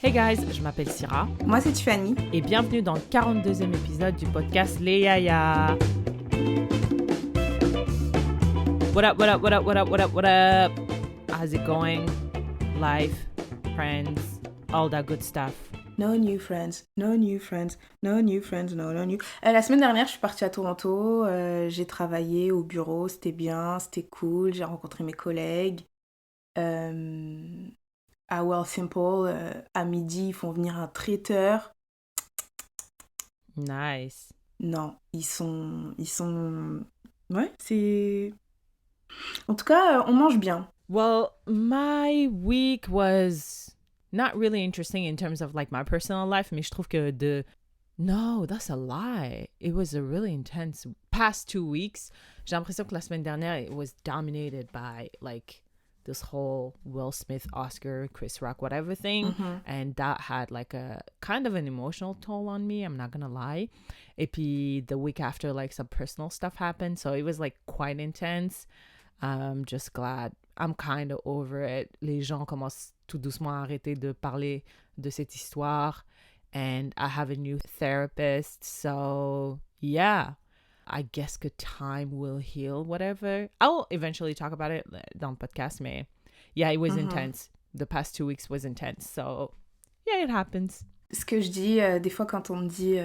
Hey guys, je m'appelle Syrah. Moi, c'est Tiffany. Et bienvenue dans le 42e épisode du podcast Les Yaya. What up, what up, what up, what up, what up, what up? How's it going? Life, friends, all that good stuff. No new friends, no new friends, no new friends, no new... la semaine dernière, je suis partie à Toronto. J'ai travaillé au bureau, c'était bien, c'était cool. J'ai rencontré mes collègues. À Wealthsimple, à midi, ils font venir un traiteur. Nice. Non, ils sont... Ouais, c'est... En tout cas, on mange bien. Well, my week was not really interesting in terms of like my personal life, mais je trouve que No, that's a lie. It was a really intense past 2 weeks. J'ai l'impression que la semaine dernière, it was dominated by like this whole Will Smith, Oscar, Chris Rock, whatever thing. Mm-hmm. And that had like a kind of an emotional toll on me, I'm not gonna lie. Et puis the week after, like some personal stuff happened. So it was like quite intense. I'm just glad. I'm kind of over it. Les gens commencent tout doucement à arrêter de parler de cette histoire. And I have a new therapist. So, yeah. I guess que time will heal whatever. I'll eventually talk about it dans le podcast, mais yeah, it was intense. The past 2 weeks was intense. So, yeah, it happens. Ce que je dis des fois quand on me dit...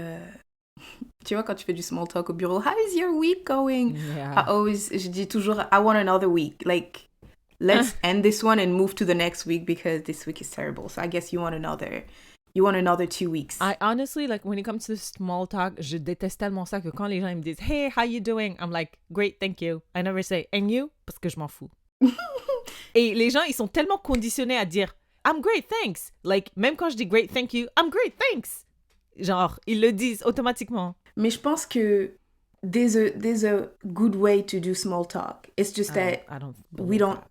Tu vois, quand tu fais du small talk au bureau, how is your week going? Yeah. Je dis toujours, I want another week. Like, let's end this one and move to the next week because this week is terrible. So I guess you want another 2 weeks. I honestly, like, when it comes to small talk, je déteste tellement ça que quand les gens ils me disent, hey, how you doing? I'm like, great, thank you. I never say, and you? Parce que je m'en fous. Et les gens, ils sont tellement conditionnés à dire, I'm great, thanks. Like, même quand je dis great, thank you, I'm great, thanks. Genre, ils le disent automatiquement. Mais je pense que there's a good way to do small talk. It's just that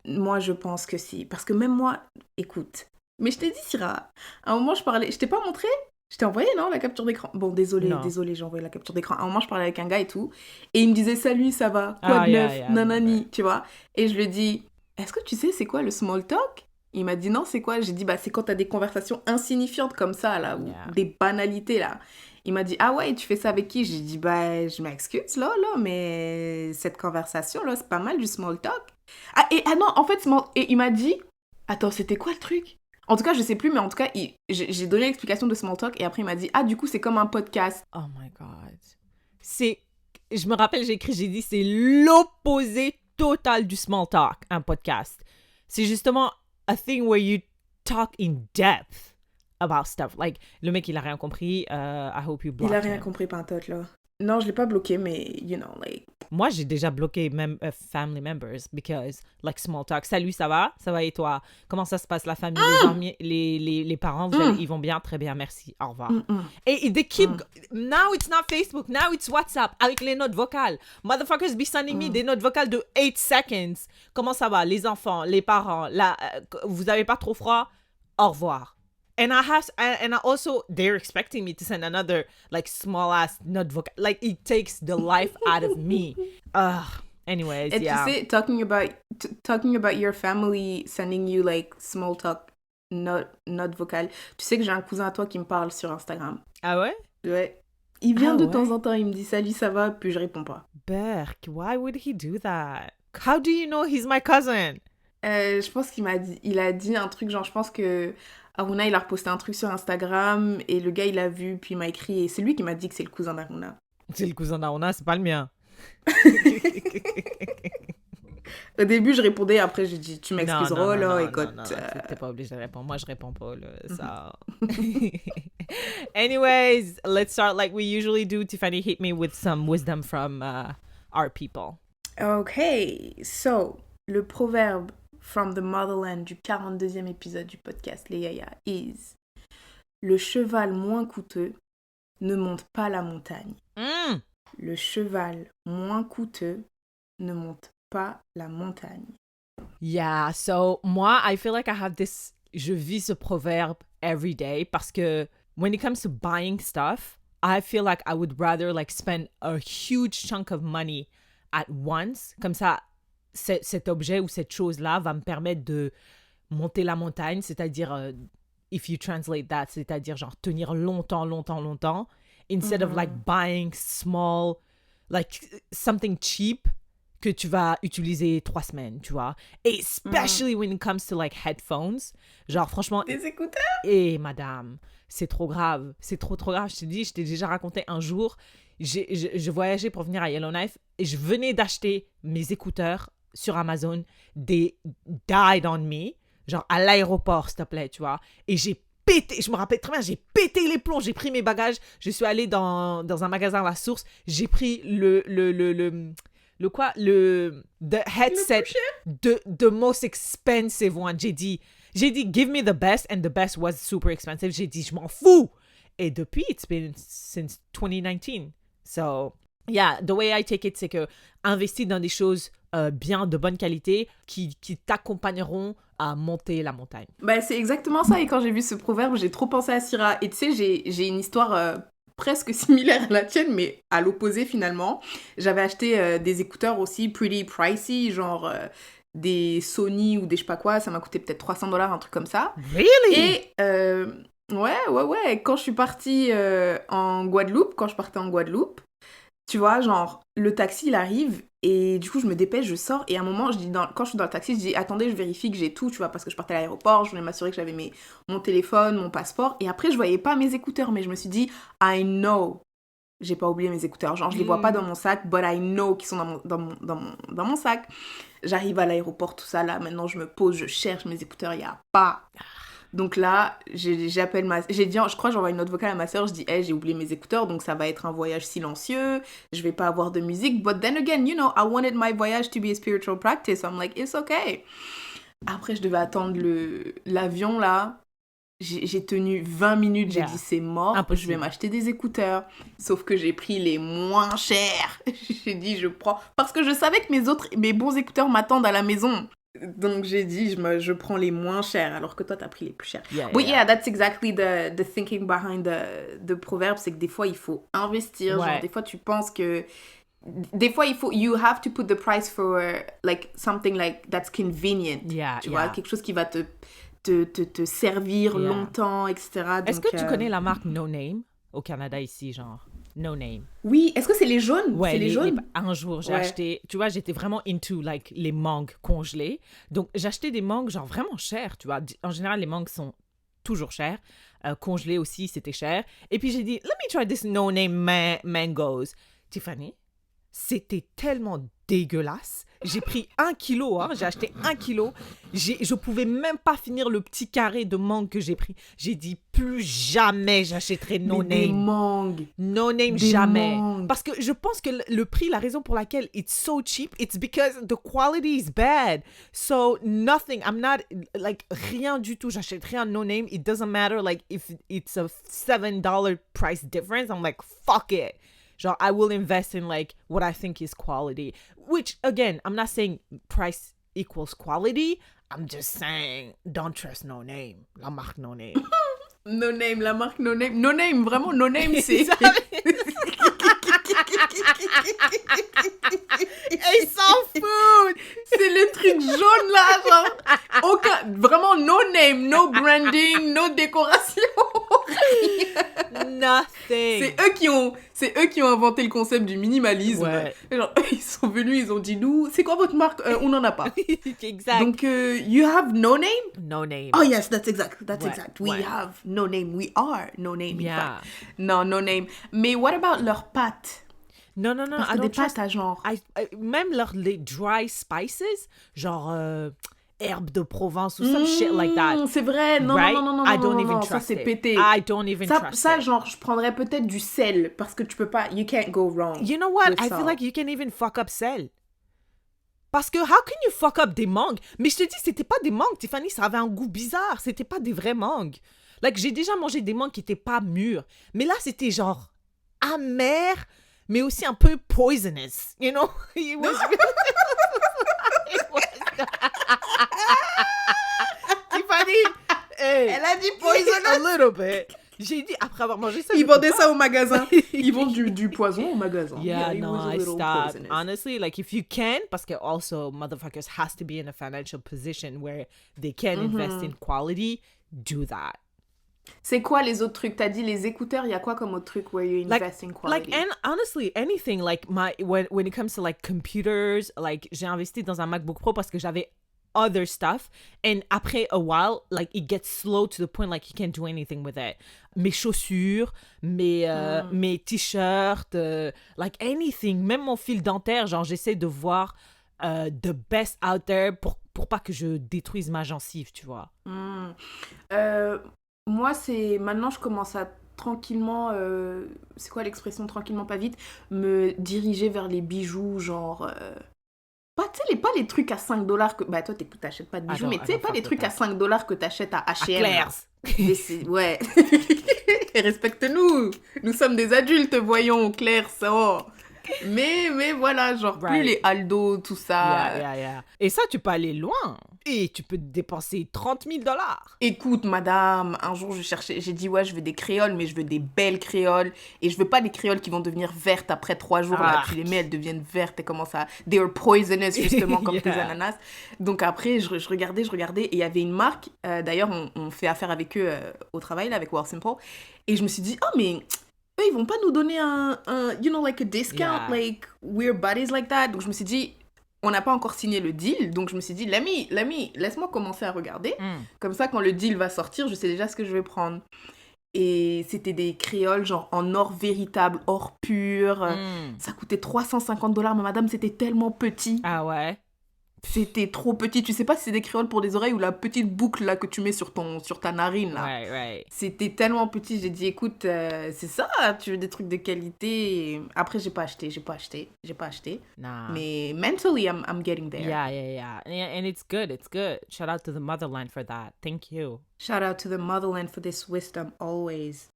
moi, je pense que si. Parce que même moi, écoute. Mais je t'ai dit, Syrah, à un moment, je t'ai pas montré? Je t'ai envoyé, non, la capture d'écran? Bon, désolé, j'ai envoyé la capture d'écran. À un moment, je parlais avec un gars et tout. Et il me disait, salut, ça va? Quoi de neuf? Nanani, tu vois? Et je lui ai dit, est-ce que tu sais c'est quoi le small talk? Il m'a dit non, c'est quoi? J'ai dit, bah, c'est quand t'as des conversations insignifiantes comme ça, là, ou des banalités, là. Il m'a dit, ah ouais, tu fais ça avec qui? J'ai dit, bah, je m'excuse, là, mais cette conversation, là, c'est pas mal du small talk. Ah non, en fait, et il m'a dit, attends, c'était quoi le truc? En tout cas, je sais plus, mais en tout cas, j'ai donné l'explication de small talk, et après, il m'a dit, ah, du coup, c'est comme un podcast. Oh my God. Je me rappelle, j'ai dit, c'est l'opposé total du small talk, un podcast. C'est justement a thing where you talk in depth about stuff. Like, le mec, il a rien compris. I hope you blocked him. Il a rien compris, pantoute, là. Non, je l'ai pas bloqué, mais, you know, like... Moi, j'ai déjà bloqué même family members because, like, small talk. Salut, ça va? Ça va et toi? Comment ça se passe, la famille, les parents? Ils vont bien? Très bien, merci. Au revoir. Et they keep... Now it's not Facebook. Now it's WhatsApp avec les notes vocales. Motherfuckers be sending me des notes vocales de 8 seconds. Comment ça va? Les enfants, les parents, vous avez pas trop froid? Au revoir. And I also, they're expecting me to send another, like, small-ass note vocal. Like, it takes the life out of me. Anyways, and yeah. Tu sais, talking about your family sending you, like, small talk note vocale. Tu sais que j'ai un cousin à toi qui me parle sur Instagram. Ah ouais? Ouais. Il vient de temps en temps, il me dit « Salut, ça va ?» Puis je réponds pas. Berk, why would he do that? How do you know he's my cousin? Je pense qu'il a dit un truc, genre, je pense que... Aruna, il a reposté un truc sur Instagram et le gars, il a vu, puis il m'a écrit et c'est lui qui m'a dit que c'est le cousin d'Aruna. C'est le cousin d'Aruna, c'est pas le mien. Au début, je répondais, après, j'ai dit, tu m'excuseras, là, écoute. Non, t'es pas obligé de répondre. Moi, je réponds pas, là, ça. Anyways, let's start like we usually do. Tiffany, hit me with some wisdom from our people. Okay, so, le proverbe from the motherland du 42e épisode du podcast Les Yaya is le cheval moins coûteux ne monte pas la montagne. Le cheval moins coûteux ne monte pas la montagne. Yeah, so moi, I feel like I have this, je vis ce proverbe every day parce que when it comes to buying stuff, I feel like I would rather like spend a huge chunk of money at once. Comme ça, cet objet ou cette chose-là va me permettre de monter la montagne, c'est-à-dire if you translate that, c'est-à-dire genre tenir longtemps, instead of like buying small, like something cheap que tu vas utiliser 3 semaines, tu vois. Especially when it comes to like headphones. Genre franchement... Des écouteurs? Et madame, c'est trop grave. C'est trop grave. Je t'ai déjà raconté un jour, je voyageais pour venir à Yellowknife et je venais d'acheter mes écouteurs sur Amazon. They died on me. Genre à l'aéroport, s'il te plaît, tu vois. Et j'ai pété, je me rappelle très bien, j'ai pété les plombs, j'ai pris mes bagages, je suis allée dans un magasin à la source, j'ai pris the headset, the most expensive one. J'ai dit, give me the best, and the best was super expensive. J'ai dit, je m'en fous. Et depuis, it's been since 2019. So, yeah, the way I take it, c'est que investir dans des choses bien, de bonne qualité, qui t'accompagneront à monter la montagne. Bah, c'est exactement ça. Et quand j'ai vu ce proverbe, j'ai trop pensé à Syrah. Et tu sais, j'ai une histoire presque similaire à la tienne, mais à l'opposé finalement. J'avais acheté des écouteurs aussi pretty pricey, genre des Sony ou des je sais pas quoi. Ça m'a coûté peut-être $300, un truc comme ça. Really? Et ouais. Quand je suis partie en Guadeloupe, tu vois, genre, le taxi, il arrive, et du coup, je me dépêche, je sors, et à un moment, quand je suis dans le taxi, je dis, attendez, je vérifie que j'ai tout, tu vois, parce que je partais à l'aéroport, je voulais m'assurer que j'avais mon téléphone, mon passeport, et après, je voyais pas mes écouteurs, mais je me suis dit, I know, j'ai pas oublié mes écouteurs, genre, je les vois pas dans mon sac, but I know qu'ils sont dans mon sac. J'arrive à l'aéroport, tout ça, là, maintenant, je me pose, je cherche mes écouteurs, il y a pas... Donc là, j'appelle je crois que j'envoie une note vocale à ma sœur, je dis hey, j'ai oublié mes écouteurs, donc ça va être un voyage silencieux, je vais pas avoir de musique, but then again, you know, I wanted my voyage to be a spiritual practice, so I'm like, it's okay. Après, je devais attendre l'avion, là, j'ai tenu 20 minutes, j'ai dit c'est mort, je vais m'acheter des écouteurs, sauf que j'ai pris les moins chers. J'ai dit je prends, parce que je savais que mes bons écouteurs m'attendent à la maison. Donc j'ai dit je prends les moins chers alors que toi t'as pris les plus chers. Yeah, that's exactly the thinking behind the proverbe, c'est que des fois il faut investir, genre des fois tu penses que des fois you have to put the price for like something like that's convenient, tu vois, quelque chose qui va te servir longtemps, etc. Donc, est-ce que tu connais la marque No Name au Canada ici, genre No Name? Oui, est-ce que c'est les jaunes? Ouais, c'est les jaunes? Un jour, j'ai acheté, tu vois, j'étais vraiment into like les mangues congelées. Donc, j'achetais des mangues genre vraiment chères, tu vois. En général, les mangues sont toujours chères. Congelées aussi, c'était cher. Et puis, j'ai dit, let me try this No Name mangoes. Tiffany, c'était tellement dégueulasse. J'ai pris 1 kilo, j'ai acheté 1 kilo. Je pouvais même pas finir le petit carré de mangue que j'ai pris. J'ai dit, plus jamais j'achèterai No Name. Des mangues. No Name, jamais. Parce que je pense que le prix, la raison pour laquelle it's so cheap, it's because the quality is bad. So, nothing, I'm not, like, rien du tout. J'achète rien No Name. It doesn't matter, like, if it's a $7 price difference. I'm like, fuck it. Genre, I will invest in, like, what I think is quality. Which, again, I'm not saying price equals quality. I'm just saying, don't trust No Name. La marque No Name. No Name, la marque No Name. No Name, vraiment, No Name, c'est... Ils s'en foutent. C'est le truc jaune, là, genre... Vraiment, no name, no branding, no décoration. Nothing. C'est eux qui ont inventé le concept du minimalisme. Ouais. Genre, ils sont venus, ils ont dit, nous, c'est quoi votre marque? On n'en a pas. Exact. Donc, you have No Name? No Name. Oh yes, that's exact. We have No Name. We are No Name. Yeah. Non, No Name. Mais what about leurs pâtes? Non. Parce que des pâtes à genre... même les dry spices, genre... herbes de Provence ou some shit like that. C'est vrai, non, I don't even trust ça c'est it. pété. I don't even trust ça, it. genre, je prendrais peut-être du sel, parce que tu peux pas, you can't go wrong. You know what? I feel like you can even fuck up sel. Parce que how can you fuck up des mangues? Mais je te dis, c'était pas des mangues, Tiffany, ça avait un goût bizarre, c'était pas des vraies mangues. Like, j'ai déjà mangé des mangues qui étaient pas mûres, mais là, c'était genre amer, mais aussi un peu poisonous, you know? It was Tiffany, hey, elle a dit poisonous. A little bit. J'ai dit, après avoir mangé ça... Ils vendaient ça au magasin. Ils vendent du poison au magasin. Yeah, no, I stopped. Honestly, like, if you can, parce que also, motherfuckers has to be in a financial position where they can invest in quality, do that. C'est quoi les autres trucs? T'as dit les écouteurs, il y a quoi comme autre truc where you invest in quality? And honestly, anything, like when it comes to like computers, like j'ai investi dans un MacBook Pro parce que j'avais other stuff, and après a while, like it gets slow to the point like you can't do anything with it. Mes chaussures, mes t-shirts, like anything, même mon fil dentaire, genre j'essaie de voir the best out there pour pas que je détruise ma gencive, tu vois. Moi, c'est maintenant, je commence à tranquillement, c'est quoi l'expression tranquillement pas vite, me diriger vers les bijoux, genre, pas les trucs à 5 dollars que, bah toi t'achètes pas de bijoux, mais tu sais, pas les trucs à 5 dollars que t'achètes à H&M. Claire's. Ouais. Respecte-nous, nous sommes des adultes, voyons, Claire's, oh. Mais voilà, genre plus les Aldo, tout ça. Yeah. Et ça, tu peux aller loin. Et tu peux dépenser 30 000 $. Écoute, madame, un jour j'ai dit ouais, je veux des créoles, mais je veux des belles créoles. Et je veux pas des créoles qui vont devenir vertes après 3 jours. Là, tu les mets, elles deviennent vertes et commencent à... They are poisonous, justement, comme tes ananas. Donc après, je regardais. Et il y avait une marque, d'ailleurs, on fait affaire avec eux au travail, là, avec Wearsimple. Et je me suis dit, oh, mais... eux, ils vont pas nous donner un you know, like a discount, like, we're buddies like that. Donc, je me suis dit, on n'a pas encore signé le deal. Donc, je me suis dit, laisse-moi commencer à regarder. Comme ça, quand le deal va sortir, je sais déjà ce que je vais prendre. Et c'était des créoles, genre, en or véritable, or pur. Ça coûtait 350 $. Mais madame, c'était tellement petit. Ah ouais? C'était trop petit. Tu sais pas si c'est des créoles pour des oreilles ou la petite boucle là que tu mets sur ta narine là. Right. C'était tellement petit. J'ai dit écoute, c'est ça, tu veux des trucs de qualité. Et après j'ai pas acheté. Nah. Mais mentally I'm getting there. Yeah. And it's good. Shout out to the motherland for that. Thank you. Shout out to the motherland for this wisdom always.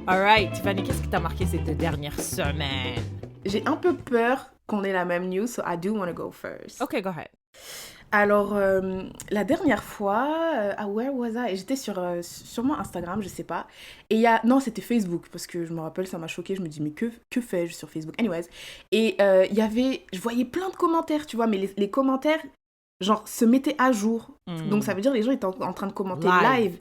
All right, Tiffany, qu'est-ce qui t'a marqué ces 2 dernières semaines? J'ai un peu peur qu'on ait la même news, so I do want to go first. Okay, go ahead. Alors, la dernière fois, where was I? J'étais sur sûrement Instagram, je sais pas. Et non, c'était Facebook, parce que je me rappelle, ça m'a choquée. Je me dis, mais que fais-je sur Facebook? Anyways. Et je voyais plein de commentaires, tu vois, mais les commentaires, genre, se mettaient à jour. Donc, ça veut dire les gens étaient en train de commenter live.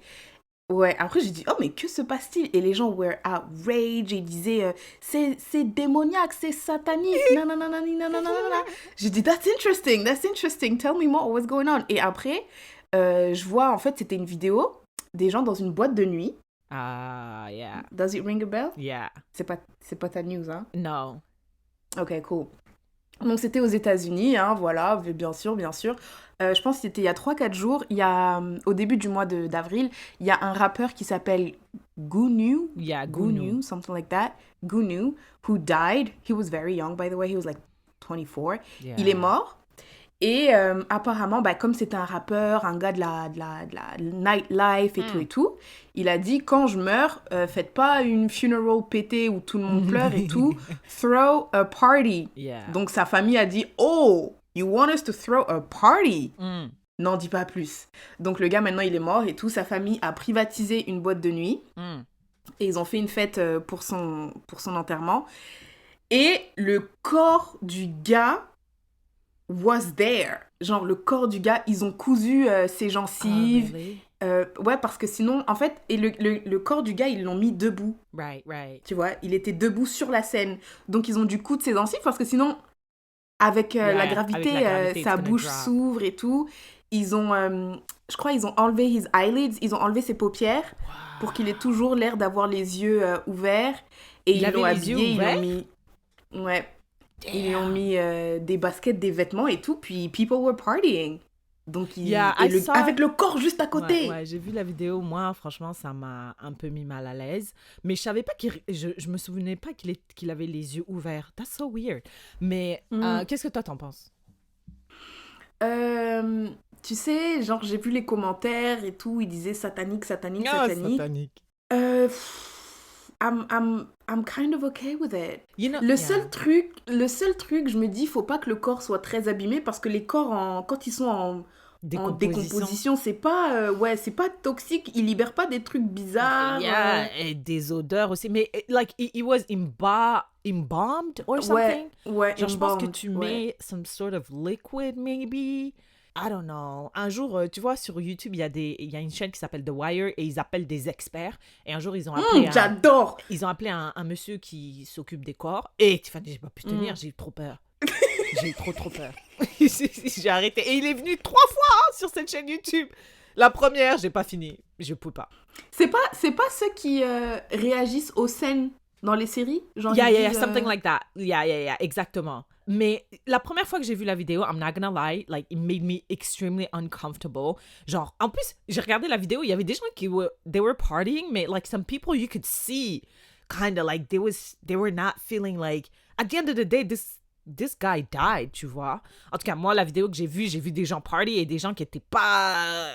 Ouais, après j'ai dit, oh mais que se passe-t-il? Et les gens were outraged, et ils disaient, c'est démoniaque, c'est satanique, nanana. J'ai dit, that's interesting, tell me more, what's going on? Et après, je vois, en fait, c'était une vidéo des gens dans une boîte de nuit. Yeah. Does it ring a bell? Yeah. C'est pas ta news, hein? No. Ok, cool. Donc c'était aux États-Unis, hein, voilà, bien sûr. Je pense que c'était il y a 3-4 jours, au début du mois d'avril, il y a un rappeur qui s'appelle Gunu. Yeah, Gunu. Something like that. Gunu, who died. He was very young, by the way. He was like 24. Yeah. Il est mort. Et apparemment, comme c'était un rappeur, un gars de la nightlife et tout, il a dit, quand je meurs, faites pas une funeral pétée où tout le monde pleure et tout, throw a party. Yeah. Donc sa famille a dit, oh, you want us to throw a party? N'en dis pas plus. Donc le gars, maintenant, il est mort et tout, sa famille a privatisé une boîte de nuit et ils ont fait une fête pour son enterrement. Et le corps du gars was there. Genre, le corps du gars, ils ont cousu ses gencives. Really? Ouais, parce que sinon, en fait, et le corps du gars, ils l'ont mis debout. Right. Tu vois, il était debout sur la scène. Donc, ils ont dû coudre ses gencives parce que sinon, avec la gravité, sa bouche s'ouvre et tout. Ils ont, je crois, ils ont enlevé his eyelids, ils ont enlevé ses paupières pour qu'il ait toujours l'air d'avoir les yeux ouverts. Et ils l'ont habillé, ils l'ont mis... Ouais. Damn. Ils lui ont mis des baskets, des vêtements et tout, puis people were partying. Donc, avec le corps juste à côté. Ouais, j'ai vu la vidéo. Moi, franchement, ça m'a un peu mis mal à l'aise. Mais je savais pas je me souvenais pas qu'il avait les yeux ouverts. That's so weird. Mais qu'est-ce que toi, t'en penses? Tu sais, genre, j'ai vu les commentaires et tout. Ils disaient satanique. Satanique. I'm kind of okay with it. You know, le seul truc, je me dis, faut pas que le corps soit très abîmé parce que les corps, quand ils sont en décomposition, c'est pas toxique, ils libèrent pas des trucs bizarres. Et des odeurs aussi. Mais like it was embalmed or something. Ouais. Genre, je pense que tu mets some sort of liquid maybe. I don't know. Un jour, tu vois, sur YouTube, il y a une chaîne qui s'appelle The Wire et ils appellent des experts. Et un jour, j'adore! Ils ont appelé un monsieur qui s'occupe des corps. Et Tiffany, j'ai pas pu tenir, j'ai eu trop peur. J'ai eu trop peur. J'ai arrêté. Et il est venu 3 fois sur cette chaîne YouTube. La première, j'ai pas fini. Je peux pas. C'est pas ceux qui réagissent aux scènes dans les séries? Genre, yeah, something like that. Yeah, exactement. Mais la première fois que j'ai vu la vidéo, I'm not gonna lie, like, it made me extremely uncomfortable. Genre, en plus, j'ai regardé la vidéo, il y avait des gens they were partying, mais like, some people you could see, kind of like, they were not feeling like, at the end of the day, this guy died, tu vois. En tout cas, moi, la vidéo que j'ai vu des gens party et des gens qui étaient pas...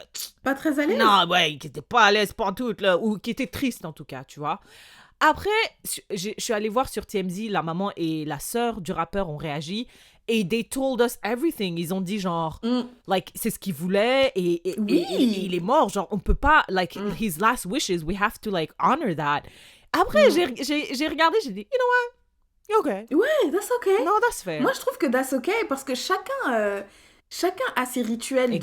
Pas très à l'aise? Non, ouais, qui étaient pas à l'aise pantoute, là, ou qui étaient tristes, en tout cas, tu vois. Après, je suis allée voir sur TMZ, la maman et la sœur du rappeur ont réagi et they told us everything. Ils ont dit genre, like, c'est ce qu'il voulait et il est mort. Genre, on peut pas, like, his last wishes, we have to, like, honor that. Après, j'ai regardé, j'ai dit, you know what? Okay. Ouais, that's okay. No, that's fair. Moi, je trouve que that's okay parce que chacun a ses rituels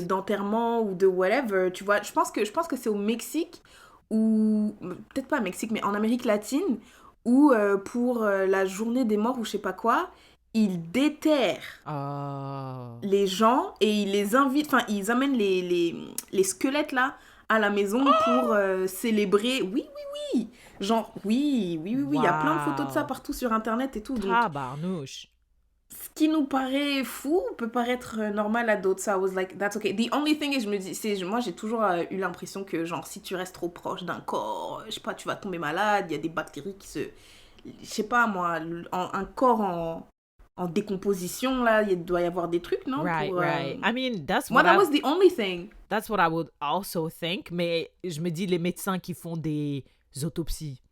d'enterrement ou de whatever. Tu vois, je pense que c'est au Mexique ou peut-être pas au Mexique, mais en Amérique latine, où pour la journée des morts ou je sais pas quoi, ils déterrent les gens et ils les invitent, enfin ils amènent les squelettes là à la maison pour célébrer. Oui. Genre, oui, il y a plein de photos de ça partout sur internet et tout. Donc, barnouche. Ce qui nous paraît fou peut paraître normal à d'autres. So I was like, that's okay. The only thing is, je me dis, moi j'ai toujours eu l'impression que genre si tu restes trop proche d'un corps, je sais pas, tu vas tomber malade, il y a des bactéries qui se... Je sais pas moi, un corps en décomposition là, il doit y avoir des trucs, non? Right. I mean, that was the only thing. That's what I would also think. Mais je me dis, les médecins qui font des autopsies,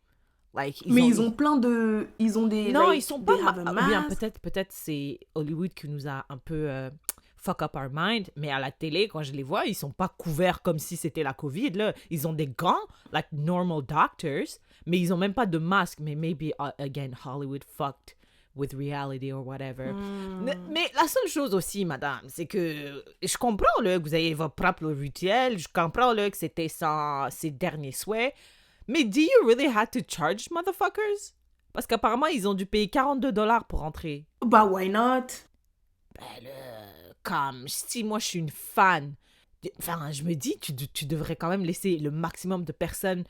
like, ils ont des... Non, ils sont pas... Bien, peut-être c'est Hollywood qui nous a un peu fuck up our mind, mais à la télé, quand je les vois, ils sont pas couverts comme si c'était la COVID, là. Ils ont des gants, like normal doctors, mais ils ont même pas de masque. Mais maybe, again, Hollywood fucked with reality or whatever. Mais la seule chose aussi, madame, c'est que je comprends là, que vous avez votre propre rituel, je comprends là, que c'était ses derniers souhaits, mais do you really have to charge motherfuckers? Parce qu'apparemment, ils ont dû payer $42 pour entrer. Bah, why not? Comme si moi, je suis une fan. Enfin, je me dis, tu devrais quand même laisser le maximum de personnes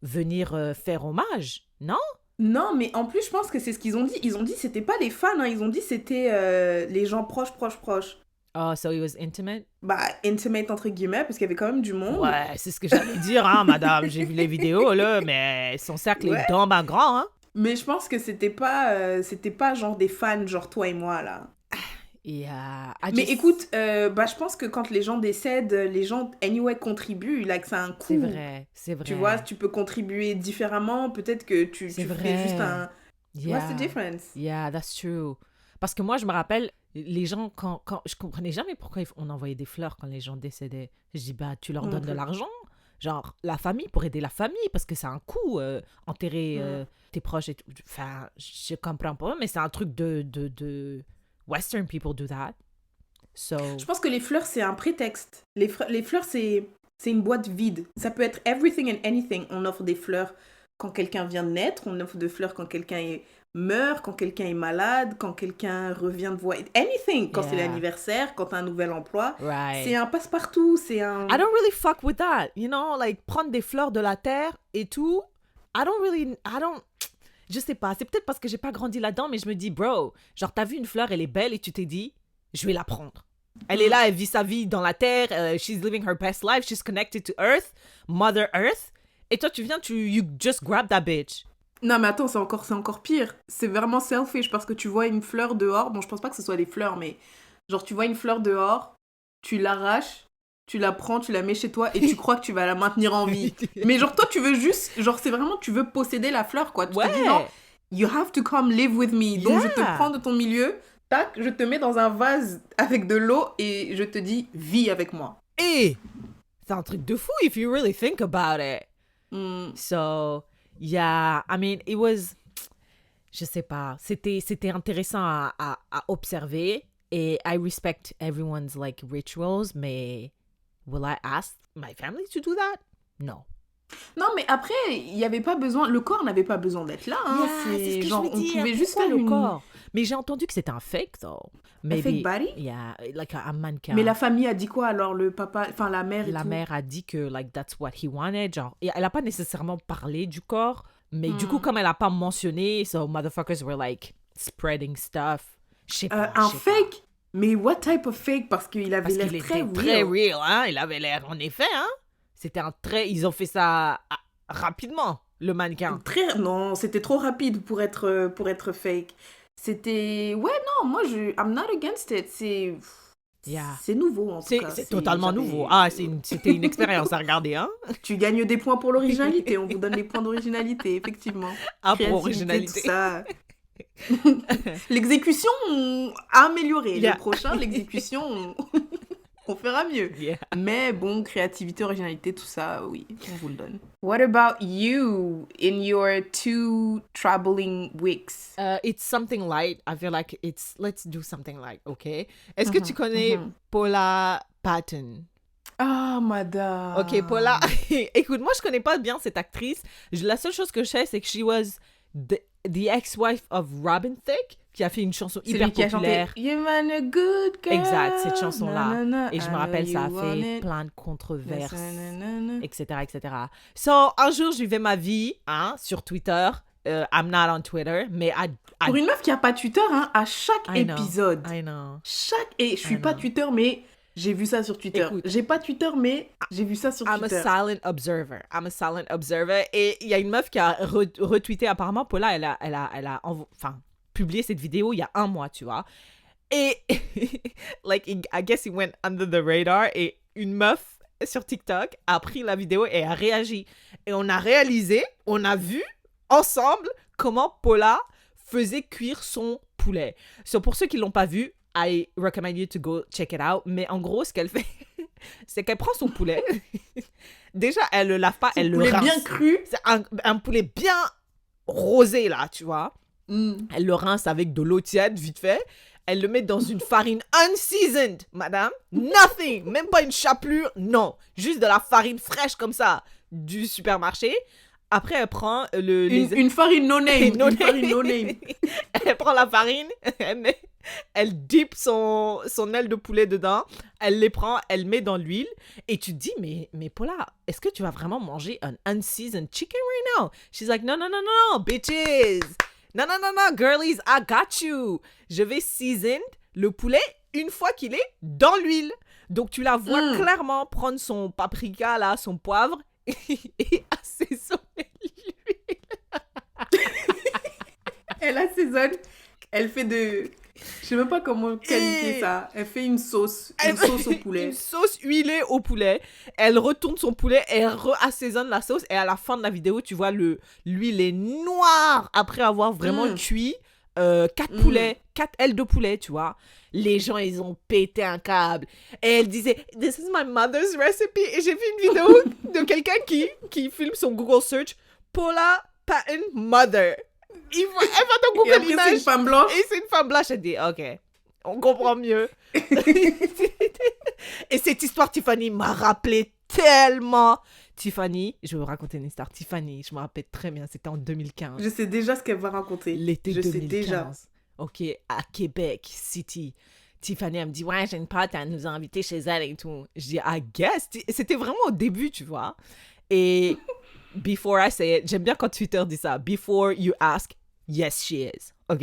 venir faire hommage, non? Non, mais en plus, je pense que c'est ce qu'ils ont dit. Ils ont dit c'était pas les fans, hein. Ils ont dit c'était les gens proches. Oh, so it was intimate? Bah, intimate entre guillemets, parce qu'il y avait quand même du monde. Ouais, c'est ce que j'allais dire, hein, madame. J'ai vu les vidéos, là, mais son cercle est dommage grand, hein. Mais je pense que c'était pas genre des fans, genre toi et moi, là. Mais écoute, je pense que quand les gens décèdent, les gens, anyway, contribuent, là, que ça a un coût. C'est vrai. Tu vois, tu peux contribuer différemment, peut-être que tu ferais juste un... What's the difference? Yeah, that's true. Parce que moi, je me rappelle, les gens, quand je comprenais jamais pourquoi on envoyait des fleurs quand les gens décédaient. Je dis, bah, tu leur donnes de l'argent. Genre, la famille, pour aider la famille, parce que c'est un coût, enterrer tes proches et tout. Enfin, je comprends pas, mais c'est un truc de... Western people do that. So... Je pense que les fleurs, c'est un prétexte. Les fleurs, c'est une boîte vide. Ça peut être everything and anything. On offre des fleurs quand quelqu'un vient de naître. On offre des fleurs quand quelqu'un meurt, quand quelqu'un est malade, quand quelqu'un revient de voir. Anything. Quand c'est l'anniversaire, quand t'as un nouvel emploi. Right. C'est un passe-partout. C'est un... I don't really fuck with that. You know, like, prendre des fleurs de la terre et tout. Je sais pas, c'est peut-être parce que j'ai pas grandi là-dedans, mais je me dis, bro, genre, t'as vu une fleur, elle est belle et tu t'es dit, je vais la prendre. Elle est là, elle vit sa vie dans la terre, she's living her best life, she's connected to Earth, Mother Earth, et toi, tu viens, you just grab that bitch. Non, mais attends, c'est encore pire. C'est vraiment selfish parce que tu vois une fleur dehors, bon, je pense pas que ce soit des fleurs, mais genre, tu vois une fleur dehors, tu l'arraches, tu la prends, tu la mets chez toi et tu crois que tu vas la maintenir en vie. Mais genre, toi, tu veux juste... Genre, c'est vraiment... Tu veux posséder la fleur, quoi. Tu te dis, non, you have to come live with me. Donc, je te prends de ton milieu, tac, je te mets dans un vase avec de l'eau et je te dis, vis avec moi. Et c'est un truc de fou if you really think about it. So, yeah, I mean, it was... Je sais pas. C'était intéressant à observer. Et I respect everyone's like rituals, mais will I ask my family to do that? No. Non, mais après, il n'y avait pas besoin, le corps n'avait pas besoin d'être là. Hein. C'est ce que genre, je veux dire. On pouvait juste faire le corps. Mais j'ai entendu que c'était un fake, though. Un fake body? Yeah, like a mannequin. Mais la famille a dit quoi alors, le papa, enfin la mère et La tout? mère a dit que like that's what he wanted, genre. Et elle a pas nécessairement parlé du corps, mais du coup comme elle a pas mentionné, so motherfuckers were like spreading stuff. Je sais pas. Un fake? Mais what type of fake? Parce qu'il avait l'air très real. Très real, hein. Il avait l'air en effet, hein. C'était un très... Ils ont fait ça rapidement, le mannequin. Non, c'était trop rapide pour être fake. C'était... Ouais, non, moi, I'm not against it. C'est nouveau, en tout cas. C'est totalement nouveau. Ah, c'était une expérience à regarder, hein. Tu gagnes des points pour l'originalité. On vous donne les points d'originalité, effectivement. Ah, pour originalité. Tout ça. L'exécution a amélioré. Yeah. Le prochain, l'exécution... On fera mieux. Yeah. Mais bon, créativité, originalité, tout ça, oui, on vous le donne. What about you in your 2 traveling weeks? It's something light. I feel like let's do something light, okay? Est-ce que tu connais Paula Patton? Ah, madame. Ok, Paula. Écoute, moi, je connais pas bien cette actrice. La seule chose que je sais, c'est que she was the ex-wife of Robin Thicke, qui a fait une chanson hyper populaire. You're a good girl. Exact, cette chanson-là. Na, na, na, et je me rappelle, ça a fait it. plein de controverses, Na, etc., etc. So, un jour, je vivais ma vie sur Twitter. I'm not on Twitter, mais pour une meuf qui a pas Twitter, à chaque épisode. I know. Et je suis pas Twitter, mais j'ai vu ça sur Twitter. Écoute, j'ai pas Twitter, mais j'ai vu ça sur Twitter. I'm a silent observer. Et il y a une meuf qui a retweeté, apparemment, Paula, elle a publié cette vidéo il y a 1 mois, tu vois. Et, like, I guess it went under the radar. Et une meuf sur TikTok a pris la vidéo et a réagi. Et on a vu ensemble comment Paula faisait cuire son poulet. So, pour ceux qui l'ont pas vu, I recommend you to go check it out. Mais en gros, ce qu'elle fait, c'est qu'elle prend son poulet. Déjà, elle le lave pas, elle le rince. Bien cru. C'est un poulet bien rosé, là, tu vois. Elle le rince avec de l'eau tiède, vite fait. Elle le met dans une farine unseasoned, madame. Nothing. Même pas une chapelure, non. Juste de la farine fraîche comme ça, du supermarché. Après, elle prend une farine no-name. Une farine no-name. Elle prend la farine, elle dip son aile de poulet dedans, elle les prend, elle met dans l'huile, et tu te dis, mais Paula, est-ce que tu vas vraiment manger un unseasoned chicken right now? She's like, no, bitches. No, girlies, I got you. Je vais season le poulet une fois qu'il est dans l'huile. Donc, tu la vois clairement prendre son paprika, là, son poivre, et assaisonner l'huile. Elle assaisonne, elle fait je sais même pas comment qualifier ça. Elle fait une sauce au poulet. Une sauce huilée au poulet. Elle retourne son poulet et elle assaisonne la sauce. Et à la fin de la vidéo, tu vois, l'huile est noire après avoir vraiment cuit 4 poulets, 4 ailes de poulet, tu vois. Les gens, ils ont pété un câble. Et elle disait, this is my mother's recipe. Et j'ai vu une vidéo de quelqu'un qui filme son Google search, Paula Patton Mother. Elle va dans Google Images. C'est une femme blanche. Et c'est une femme blanche. Elle dit, ok, on comprend mieux. Et cette histoire, Tiffany, m'a rappelé tellement. Tiffany, je vais vous raconter une histoire. Tiffany, je me rappelle très bien, c'était en 2015. Je sais déjà ce qu'elle va raconter. L'été 2015. Je sais déjà. Ok, à Québec City. Tiffany, elle me dit, ouais, j'ai une pote, elle nous a invités chez elle et tout. Je dis, I guess. C'était vraiment au début, tu vois. Et before I say it, j'aime bien quand Twitter dit ça. Before you ask, yes, she is. Ok?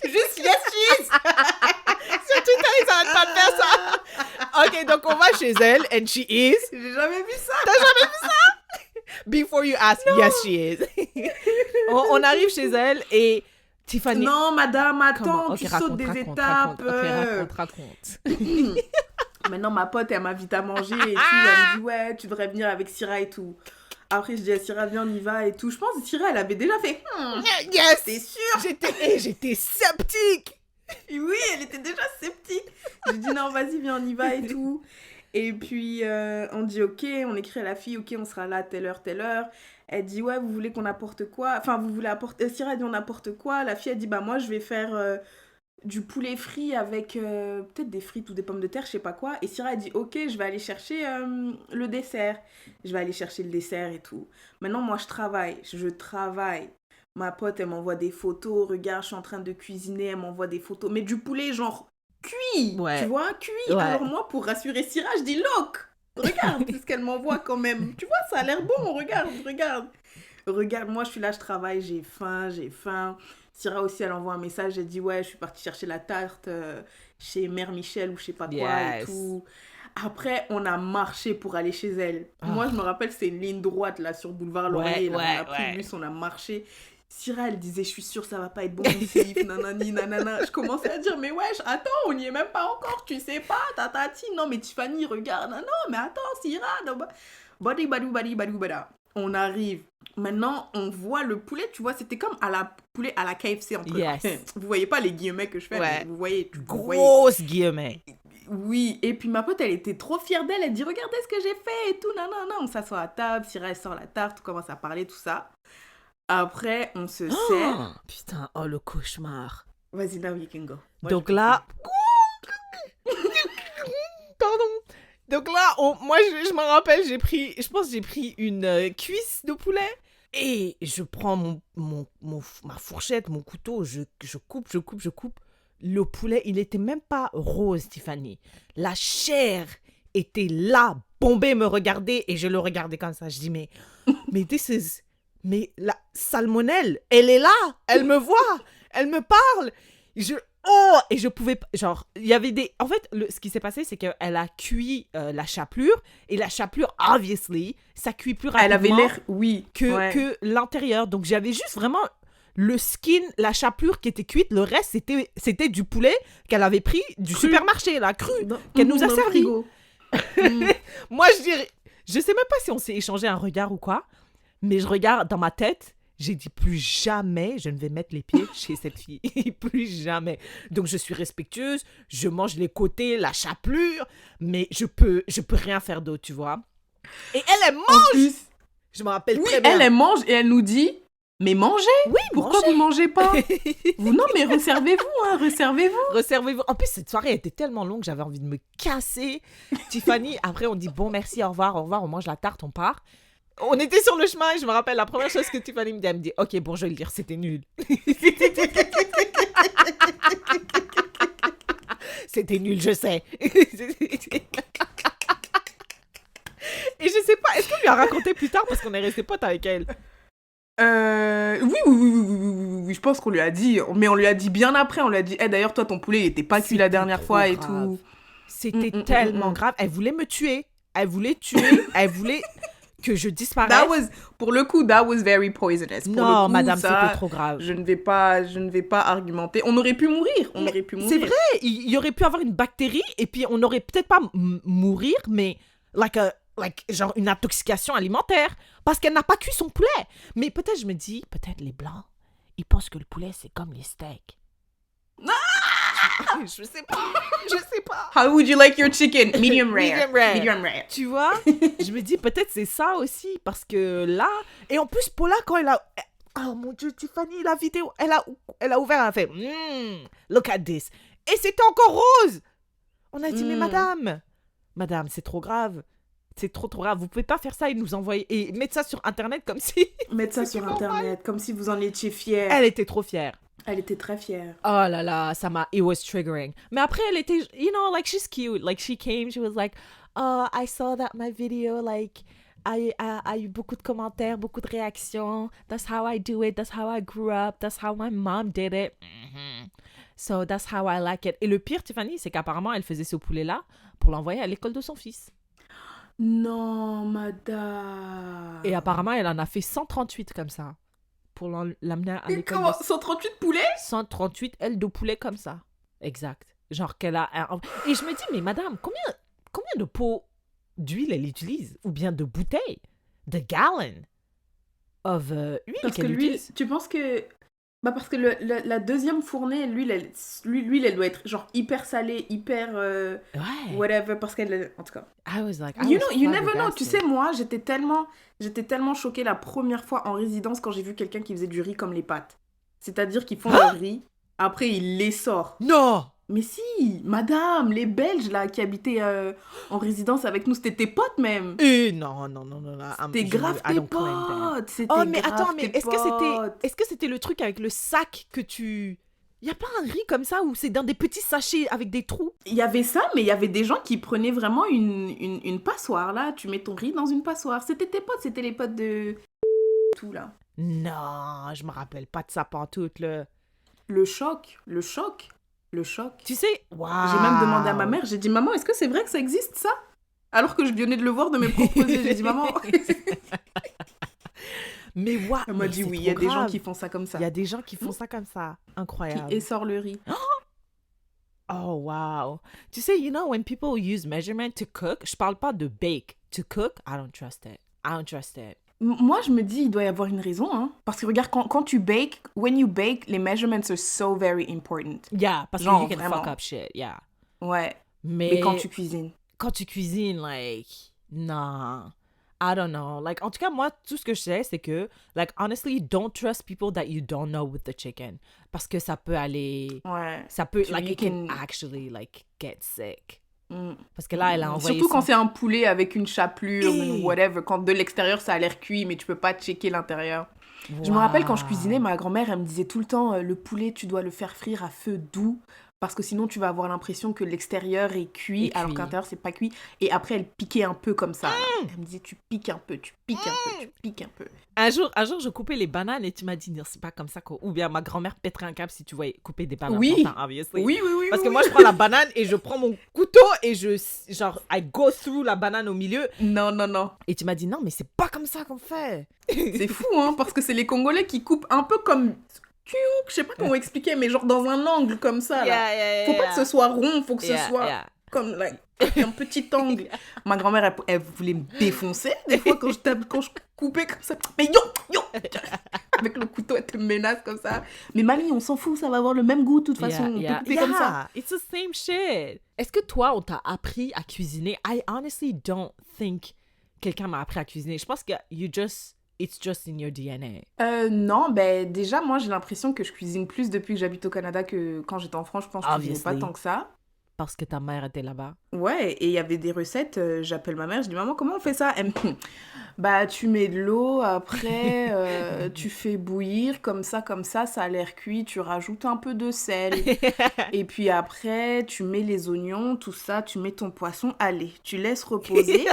Juste yes, she is. Sur Twitter, ils n'arrêtent pas de faire ça. Ok, donc on va chez elle, and she is. J'ai jamais vu ça. T'as jamais vu ça? Before you ask, yes, she is. on arrive chez elle et Tiffany... Non, madame, attends, tu sautes des étapes. Raconte. Maintenant, ma pote, elle m'invite à manger et tout. Elle me dit, ouais, tu devrais venir avec Syrah et tout. Après, je dis à Syrah, viens, on y va et tout. Je pense que Syrah, elle avait déjà fait. Yes! T'es sûre? J'étais sceptique. Oui, elle était déjà sceptique. J'ai dit, non, vas-y, viens, on y va et tout. Et puis, on dit, ok, on écrit à la fille, ok, on sera là à telle heure, telle heure. Elle dit, ouais, vous voulez qu'on apporte quoi? Enfin, vous voulez apporter... Syrah dit, on apporte quoi? La fille, elle dit, bah moi, je vais faire du poulet frit avec peut-être des frites ou des pommes de terre, je sais pas quoi. Et Syrah, elle dit, ok, je vais aller chercher le dessert. Je vais aller chercher le dessert et tout. Maintenant, moi, je travaille. Ma pote, elle m'envoie des photos. Regarde, je suis en train de cuisiner, elle m'envoie des photos. Mais du poulet, genre... cuit, tu vois, cuit. Ouais. Alors moi, pour rassurer Syrah, je dis, look, regarde ce qu'elle m'envoie quand même. Tu vois, ça a l'air bon, regarde. Regarde, moi, je suis là, je travaille, j'ai faim. Syrah aussi, elle envoie un message, elle dit, ouais, je suis partie chercher la tarte chez Mère Michel ou je sais pas quoi et tout. Après, on a marché pour aller chez elle. Moi, je me rappelle, c'est une ligne droite, là, sur Boulevard Laurier. On a pris le bus, on a marché. Syrah, elle disait, je suis sûre, ça va pas être bon, nanani, nanana. Je commençais à dire, mais wesh, attends, on n'y est même pas encore, tu sais pas, tatati. Non, mais Tiffany, regarde, non, mais attends, Syrah. Badi, bada. On arrive. Maintenant, on voit le poulet, tu vois, c'était comme poulet à la KFC, entre Vous voyez pas les guillemets que je fais, mais vous voyez. Grosse guillemets. Oui, et puis ma pote, elle était trop fière d'elle, elle dit, regardez ce que j'ai fait et tout, non. On s'assoit à table, Syrah, elle sort la tarte, on commence à parler, tout ça. Après, on se sert. Putain, le cauchemar. Vas-y, now you can go. Moi, donc là... Pardon. Donc là, moi, je me rappelle, j'ai pris une cuisse de poulet et je prends ma fourchette, mon couteau, je coupe. Le poulet, il était même pas rose, Tiffany. La chair était là, bombée, me regardait et je le regardais comme ça. Je dis, mais la salmonelle, elle est là, elle me voit, elle me parle. Et je pouvais pas, genre, il y avait en fait, ce qui s'est passé, c'est qu'elle a cuit la chapelure, et la chapelure, obviously, ça cuit plus rapidement. Elle avait l'air, que l'intérieur. Donc, j'avais juste vraiment le skin, la chapelure qui était cuite, le reste, c'était du poulet qu'elle avait pris du supermarché, là, cru, qu'elle nous a servi. Moi, je sais même pas si on s'est échangé un regard ou quoi, mais je regarde dans ma tête, j'ai dit plus jamais je ne vais mettre les pieds chez cette fille. Plus jamais. Donc je suis respectueuse, je mange les côtés, la chapelure, mais je peux rien faire d'autre, tu vois. Et elle mange. En plus, je me rappelle très bien. Elle mange et elle nous dit, mais mangez. Oui, pourquoi vous mangez pas? Non, mais resservez-vous. Resservez-vous. En plus, cette soirée était tellement longue, j'avais envie de me casser. Tiffany, après on dit bon merci, au revoir, on mange la tarte, on part. On était sur le chemin et je me rappelle la première chose que Tiffany me dit, elle me dit ok, bon, je vais le dire, c'était nul. C'était nul, je sais. Et je sais pas, est-ce qu'on lui a raconté plus tard parce qu'on est resté potes avec elle? Oui, je pense qu'on lui a dit, mais on lui a dit bien après, on lui a dit, d'ailleurs, toi, ton poulet, il était pas cuit la dernière fois et tout. C'était tellement grave, elle voulais me tuer, elle voulait que je disparaisse. Pour le coup, that was very poisonous. Non, madame, c'était trop grave. Je ne vais pas argumenter. On aurait pu mourir. C'est vrai, il y aurait pu avoir une bactérie et puis on n'aurait peut-être pas mourir, mais genre une intoxication alimentaire parce qu'elle n'a pas cuit son poulet. Mais peut-être, je me dis, peut-être les Blancs, ils pensent que le poulet, c'est comme les steaks. Je sais pas. How would you like your chicken? Medium rare. Tu vois? Je me dis, peut-être c'est ça aussi, parce que là... Et en plus, Paula, quand elle a... Oh mon Dieu, Tiffany, la vidéo, elle a ouvert, elle a fait... look at this. Et c'était encore rose. On a dit, mais madame, c'est trop grave. C'est trop grave. Vous pouvez pas faire ça et nous envoyer... Et mettre ça sur Internet comme si... Mettre ça sur Internet, comme si vous en étiez fière. Elle était trop fière. Elle était très fière. Oh là là, it was triggering. Mais après, elle était, like, she's cute. Like, she came, she was like, oh, I saw that my video, like, a eu beaucoup de commentaires, beaucoup de réactions. That's how I do it. That's how I grew up. That's how my mom did it. So, that's how I like it. Et le pire, Tiffany, c'est qu'apparemment, elle faisait ce poulet-là pour l'envoyer à l'école de son fils. Non, madame. Et apparemment, elle en a fait 138 comme ça. Pour l'amener à l'école. Comment 138 poulets? 138 ailes de poulet comme ça. Exact. Genre qu'elle a... Et je me dis, mais madame, combien de pots d'huile elle utilise? Ou bien de bouteilles? De gallons of huile Parce qu'elle que l'huile, utilise? tu penses que Bah parce que la deuxième fournée, lui, elle doit être genre hyper salée, hyper Ouais. whatever, parce qu'elle... En tout cas. I was like, You never know. Tu sais, moi, j'étais tellement choquée la première fois en résidence quand j'ai vu quelqu'un qui faisait du riz comme les pâtes. C'est-à-dire qu'ils font leur riz, après ils les sortent. Non! Mais si, madame, les Belges là qui habitaient en résidence avec nous, c'était tes potes même. Non. C'était grave tes potes. Oh, mais attends, mais est-ce que c'était le truc avec le sac que tu... Y a pas un riz comme ça où c'est dans des petits sachets avec des trous? Il y avait ça, mais il y avait des gens qui prenaient vraiment une passoire là. Tu mets ton riz dans une passoire. C'était tes potes, c'était les potes de tout là. Non, je me rappelle pas de ça pantoute là. Le choc. Tu sais, waouh. J'ai même demandé à ma mère, j'ai dit maman, est-ce que c'est vrai que ça existe ça? Alors que je venais de le voir de mes propres yeux, j'ai dit maman. Mais waouh. Elle m'a dit oui, il y a des gens qui font ça comme ça. Il y a des gens qui font ça comme ça. Incroyable. Qui essorent le riz. Oh wow. Tu sais, you know, when people use measurement to cook, je parle pas de bake. To cook, I don't trust it. Moi, je me dis, il doit y avoir une raison, hein. Parce que regarde, quand tu bakes, when you bake, les measurements are so very important. Yeah, parce que you can fuck up shit, yeah. Ouais. Mais quand tu cuisines. Like, nah, I don't know. Like, en tout cas, moi, tout ce que je sais, c'est que, like, honestly, don't trust people that you don't know with the chicken. Parce que ça peut aller... Ouais. Ça peut, like, it can actually, like, get sick. Parce que là, elle a envoyé... Surtout quand c'est un poulet avec une chapelure, ou whatever. Quand de l'extérieur, ça a l'air cuit, mais tu peux pas checker l'intérieur. Wow. Je me rappelle, quand je cuisinais, ma grand-mère, elle me disait tout le temps, le poulet, tu dois le faire frire à feu doux. Parce que sinon, tu vas avoir l'impression que l'extérieur est cuit, alors qu'à l'intérieur, c'est pas cuit. Et après, elle piquait un peu comme ça. Elle me disait, tu piques un peu. Un jour, je coupais les bananes et tu m'as dit, non, c'est pas comme ça. Ou bien ma grand-mère pèterait un câble si tu voyais couper des bananes. Oui. Obviously. Oui. Parce que moi, je prends la banane et je prends mon couteau et I go through la banane au milieu. Non. Et tu m'as dit, non, mais c'est pas comme ça qu'on fait. C'est fou, hein, parce que c'est les Congolais qui coupent un peu comme... Je sais pas comment expliquer, mais genre dans un angle comme ça, là. Faut pas que ce soit rond, faut que ce soit comme like, un petit angle. Ma grand-mère, elle voulait me défoncer des fois quand je coupais comme ça. Mais yo avec le couteau, elle te menace comme ça. Mais mamie, on s'en fout, ça va avoir le même goût de toute façon. On peut couper comme ça. It's the same shit. Est-ce que toi, on t'a appris à cuisiner? I honestly don't think quelqu'un m'a appris à cuisiner. Je pense que it's just in your DNA. Non, ben déjà, moi, j'ai l'impression que je cuisine plus depuis que j'habite au Canada que quand j'étais en France. Je pense que je cuisinais pas tant que ça. Parce que ta mère était là-bas. Ouais, et il y avait des recettes. J'appelle ma mère, je dis, maman, comment on fait ça? Bah, tu mets de l'eau, après, tu fais bouillir, comme ça, ça a l'air cuit. Tu rajoutes un peu de sel. Et puis après, tu mets les oignons, tout ça, tu mets ton poisson. Allez, tu laisses reposer.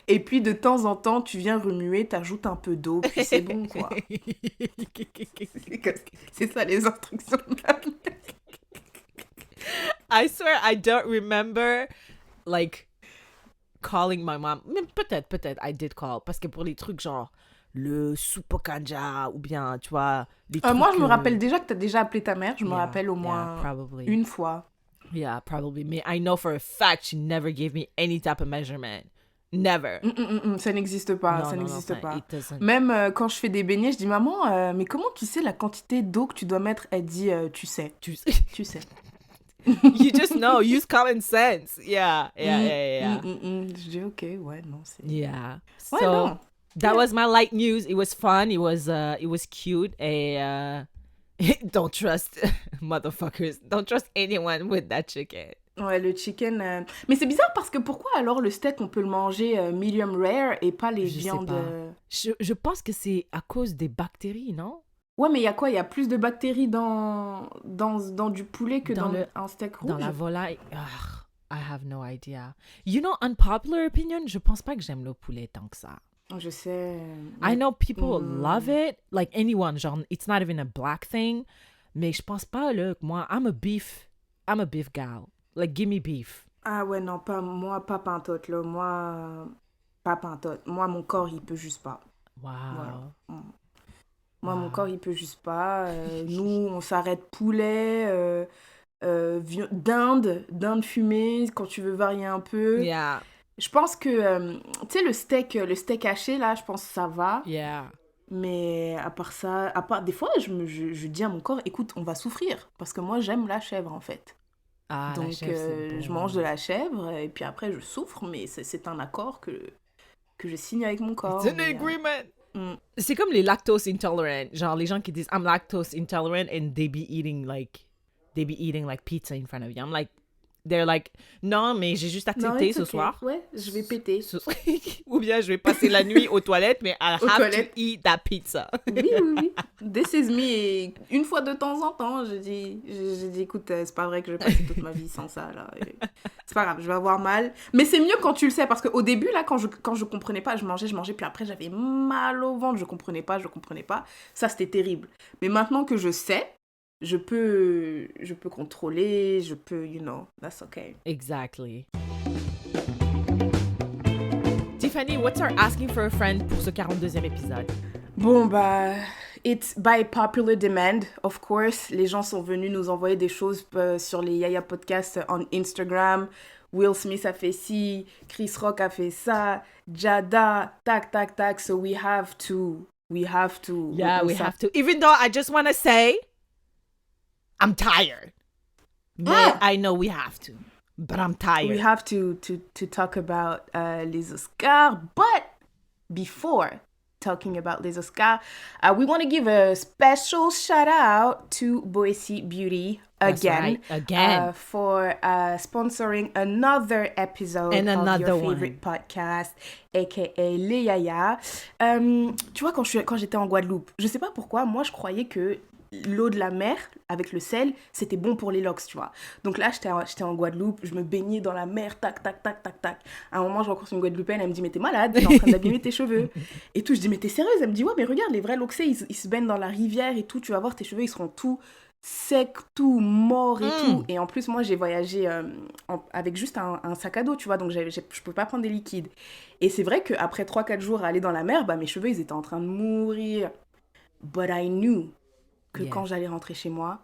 Et puis, de temps en temps, tu viens remuer, t'ajoutes un peu d'eau, puis c'est bon, quoi. C'est ça, les instructions de la mère. I swear, I don't remember, like, calling my mom. Mais peut-être, I did call. Parce que pour les trucs genre le soupe au kanja, ou bien, tu vois, les trucs... Moi, je me rappelle déjà que t'as déjà appelé ta mère. Je me rappelle au moins une fois. Yeah, probably. Mais I know for a fact she never gave me any type of measurement. Never. Ça n'existe pas, pas. Même quand je fais des beignets, je dis maman, mais comment tu sais la quantité d'eau que tu dois mettre? Elle dit tu sais. Tu sais. You just know, use common sense. Yeah. Je dis ok, ouais, non, c'est... Yeah. Ouais, so non. That was my light news. It was fun. It was cute. And don't trust motherfuckers. Don't trust anyone with that chicken. Ouais, le chicken... Mais c'est bizarre parce que pourquoi alors le steak, on peut le manger medium rare et pas les viandes... Je pense que c'est à cause des bactéries, non? Ouais, mais il y a quoi? Il y a plus de bactéries dans du poulet que dans un steak rouge? Dans la volaille... I have no idea. You know, unpopular opinion, je pense pas que j'aime le poulet tant que ça. Je sais. I know people love it. Like anyone, genre, it's not even a black thing. Mais je pense pas, là, moi, I'm a beef gal. Like, give me beef. Ah ouais, non, pas pantoute, là. Moi, pas pantoute. Moi, mon corps, il peut juste pas. Wow. Voilà. Moi, mon corps, il peut juste pas. Nous, on s'arrête poulet, dinde fumée, quand tu veux varier un peu. Yeah. Je pense que, tu sais, le steak haché, là, je pense que ça va. Yeah. Mais à part ça, des fois, je dis à mon corps, écoute, on va souffrir. Parce que moi, j'aime la chèvre, en fait. Ah, donc, la chèvre, c'est bon. je mange de la chèvre et puis après, je souffre. Mais c'est un accord que je signe avec mon corps. It's an agreement. C'est comme les lactose intolerant. Genre, les gens qui disent, I'm lactose intolerant and they be eating like pizza in front of you. I'm like, they're like, non, mais j'ai juste accepté ce soir. Ouais, je vais péter. Ou bien je vais passer la nuit aux toilettes, mais I have to eat that pizza. Oui. This is me. Et une fois de temps en temps, j'ai dit, écoute, c'est pas vrai que je vais passer toute ma vie sans ça, là. Et c'est pas grave, je vais avoir mal. Mais c'est mieux quand tu le sais, parce qu'au début, là, quand je comprenais pas, je mangeais, puis après, j'avais mal au ventre, je comprenais pas. Ça, c'était terrible. Mais maintenant que je sais, je peux contrôler, that's okay. Exactly. Tiffany, what's our asking for a friend pour ce 42e épisode? Bon, it's by popular demand, of course. Les gens sont venus nous envoyer des choses sur les Yaya Podcasts on Instagram. Will Smith a fait ci, Chris Rock a fait ça, Jada, tac. So we have to. Yeah, we have to. Even though I just want to say, I'm tired. But I know we have to. But I'm tired. We have to talk about les Oscars. But before talking about les Oscars, we want to give a special shout out to Boise Beauty again. For sponsoring another episode of your favorite podcast, aka Les Yaya. Tu vois, quand j'étais en Guadeloupe, je sais pas pourquoi, moi je croyais que l'eau de la mer avec le sel, c'était bon pour les locks, tu vois. Donc là, j'étais en Guadeloupe, je me baignais dans la mer, tac. À un moment, je rencontre une Guadeloupéenne, elle me dit, mais t'es malade, t'es en train d'abîmer tes cheveux. Et tout, je dis, mais t'es sérieuse? Elle me dit, ouais, mais regarde, les vrais loxés, ils se baignent dans la rivière et tout, tu vas voir, tes cheveux, ils seront tout secs, tout morts et tout. Et en plus, moi, j'ai voyagé avec juste un sac à dos, tu vois, donc je peux pas prendre des liquides. Et c'est vrai qu'après 3-4 jours à aller dans la mer, mes cheveux, ils étaient en train de mourir. But I knew que quand j'allais rentrer chez moi,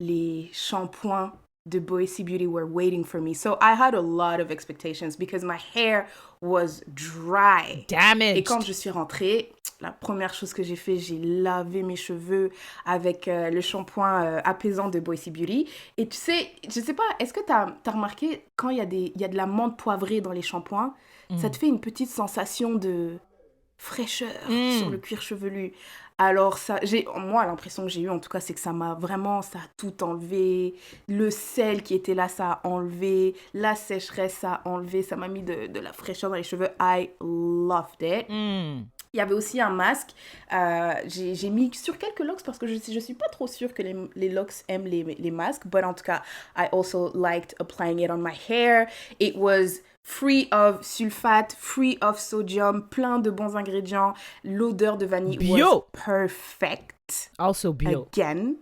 les shampoings de Boise Beauty were waiting for me. So I had a lot of expectations because my hair was dry. Damaged. Et quand je suis rentrée, la première chose que j'ai fait, j'ai lavé mes cheveux avec le shampoing apaisant de Boise Beauty. Et tu sais, je sais pas, est-ce que t'as remarqué quand il y a de la menthe poivrée dans les shampoings, ça te fait une petite sensation de fraîcheur sur le cuir chevelu. Alors, moi, l'impression que j'ai eue, en tout cas, c'est que ça a tout enlevé. Le sel qui était là, ça a enlevé. La sécheresse, ça a enlevé. Ça m'a mis de la fraîcheur dans les cheveux. I loved it. Il y avait aussi un masque. J'ai mis sur quelques locks parce que je suis pas trop sûre que les locks aiment les masques. But en tout cas, I also liked applying it on my hair. It was free of sulfate, free of sodium, plein de bons ingrédients. L'odeur de vanille was perfect. Also bio. Again,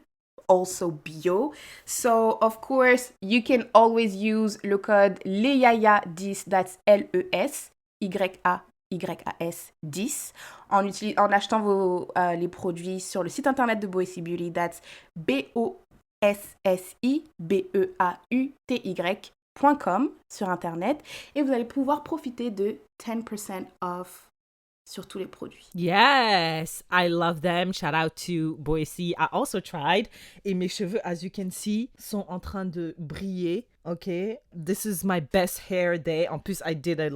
also bio. So, of course, you can always use le code LESYAYA10, that's LES, YAYAS 10, en achetant les produits sur le site internet de Boise Beauty, that's BOSSIBEAUTY.com sur internet, et vous allez pouvoir profiter de 10% off sur tous les produits. Yes, I love them. Shout out to Boise. I also tried. Et mes cheveux, as you can see, sont en train de briller. Okay, this is my best hair day. En plus, I did a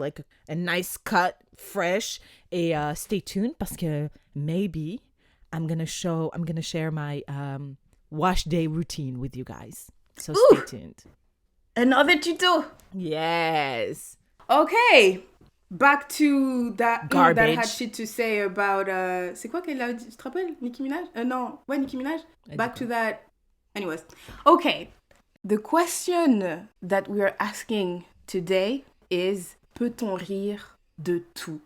nice cut, fresh. Et stay tuned parce que maybe I'm gonna share my wash day routine with you guys. So stay tuned. Another tuto. Yes. Okay. Back to that garbage. That had shit to say about c'est quoi qu'elle a dit? Tu te rappelles? Nicki Minaj? Non. Ouais, Nicki Minaj. Back to that. Anyways. Okay. The question that we are asking today is, peut-on rire de tout?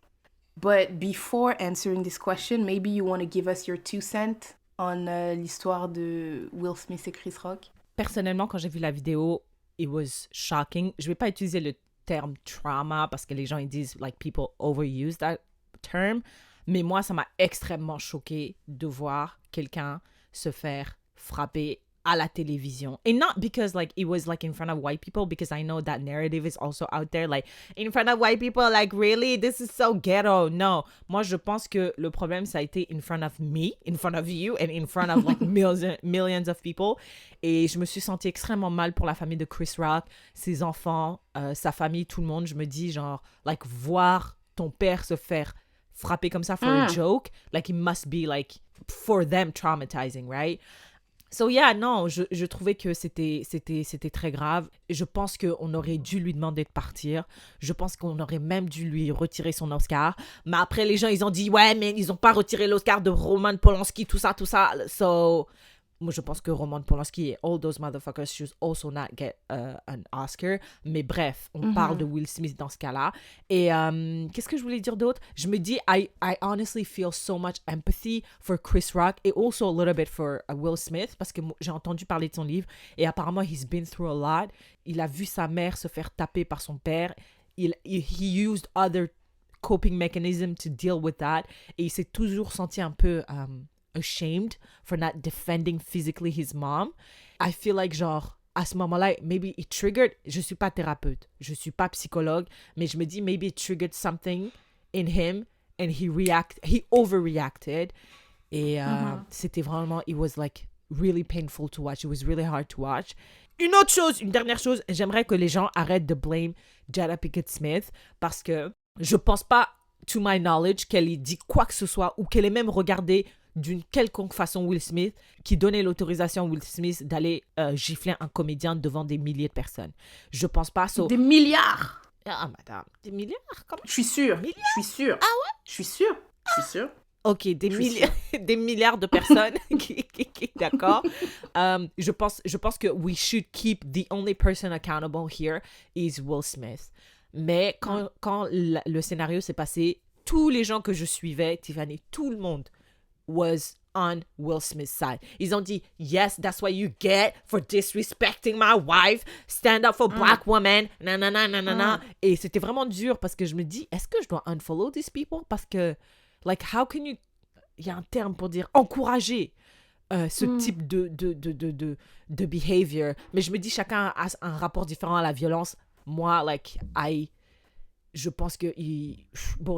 But before answering this question, maybe you want to give us your 2 cents on l'histoire de Will Smith et Chris Rock. Personnellement, quand j'ai vu la vidéo, it was shocking. Je vais pas utiliser le terme trauma parce que les gens ils disent people overuse that term, mais moi ça m'a extrêmement choqué de voir quelqu'un se faire frapper à la télévision. And not because like it was like in front of white people, because I know that narrative is also out there, like in front of white people, like really, this is so ghetto. No, moi je pense que le problème ça a été in front of me, in front of you, and in front of like millions of people. Et je me suis sentie extrêmement mal pour la famille de Chris Rock, ses enfants, sa famille, tout le monde. Je me dis genre, like voir ton père se faire frapper comme ça for a joke, like it must be like for them traumatizing, right? So yeah, non, je trouvais que c'était très grave. Je pense qu'on aurait dû lui demander de partir. Je pense qu'on aurait même dû lui retirer son Oscar. Mais après, les gens, ils ont dit, ouais, mais ils n'ont pas retiré l'Oscar de Roman Polanski, tout ça. So, moi, je pense que Roman Polanski et all those motherfuckers should also not get an Oscar. Mais bref, on parle de Will Smith dans ce cas-là. Et qu'est-ce que je voulais dire d'autre? Je me dis, I honestly feel so much empathy for Chris Rock et also a little bit for Will Smith, parce que j'ai entendu parler de son livre et apparemment, he's been through a lot. Il a vu sa mère se faire taper par son père. He used other coping mechanisms to deal with that. Et il s'est toujours senti un peu... ashamed for not defending physically his mom. I feel like genre à ce moment-là, maybe it triggered, je suis pas thérapeute, je suis pas psychologue, mais je me dis maybe it triggered something in him and he overreacted. Et c'était vraiment, it was like really painful to watch. It was really hard to watch. Une dernière chose, j'aimerais que les gens arrêtent de blame Jada Pinkett Smith parce que je pense pas, to my knowledge, qu'elle ait dit quoi que ce soit ou qu'elle ait même regardé d'une quelconque façon Will Smith, qui donnait l'autorisation à Will Smith d'aller gifler un comédien devant des milliers de personnes. Je pense pas... Des milliards! Ah, madame, des milliards? Comment? Je suis sûre. Milliards? Je suis sûre. Ah ouais? Je suis sûre. Je suis sûre. Ok, des milliards de personnes. D'accord. Je pense que we should keep the only person accountable here is Will Smith. Mais quand le scénario s'est passé, tous les gens que je suivais, Tiffany, tout le monde was on Will Smith's side. Ils ont dit, yes, that's what you get for disrespecting my wife. Stand up for black women. Nanana. Et c'était vraiment dur parce que je me dis, est-ce que je dois unfollow these people? Parce que, like, how can you... Il y a un terme pour dire encourager ce type de behavior. Mais je me dis, chacun a un rapport différent à la violence. Moi, like, je pense que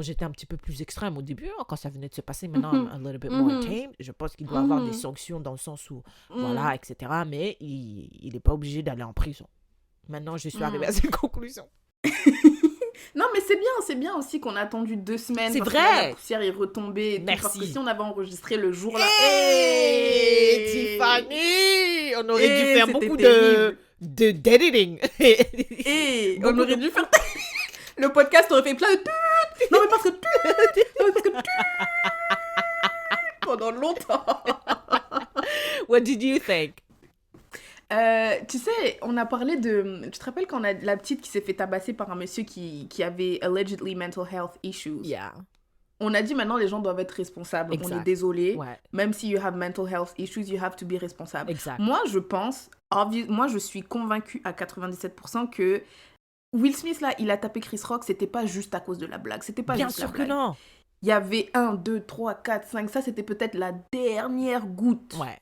j'étais un petit peu plus extrême au début quand ça venait de se passer. Maintenant, I'm a little bit more tame. Je pense qu'il doit avoir des sanctions dans le sens où, voilà, etc. Mais il n'est pas obligé d'aller en prison. Maintenant, je suis arrivée à cette conclusion. Non, mais c'est bien aussi qu'on a attendu 2 semaines. C'est vrai. Que la poussière est retombée. Merci. Parce que si on avait enregistré le jour-là... Tiffany! On aurait dû faire beaucoup d'editing. On aurait dû faire... Le podcast aurait fait plein de... Non, mais parce que... Pendant longtemps. What did you think? Tu sais, on a parlé de... Tu te rappelles quand on a la petite qui s'est fait tabasser par un monsieur qui avait allegedly mental health issues? Yeah. On a dit maintenant les gens doivent être responsables. Exact. On est désolé. Ouais. Même si you have mental health issues, you have to be responsible. Exact. Moi, je pense... Moi, je suis convaincue à 97% que Will Smith, là, il a tapé Chris Rock, c'était pas juste à cause de la blague. C'était pas Bien juste sûr la que blague. non. Il y avait 1, 2, 3, 4, 5. Ça, c'était peut-être la dernière goutte. Ouais.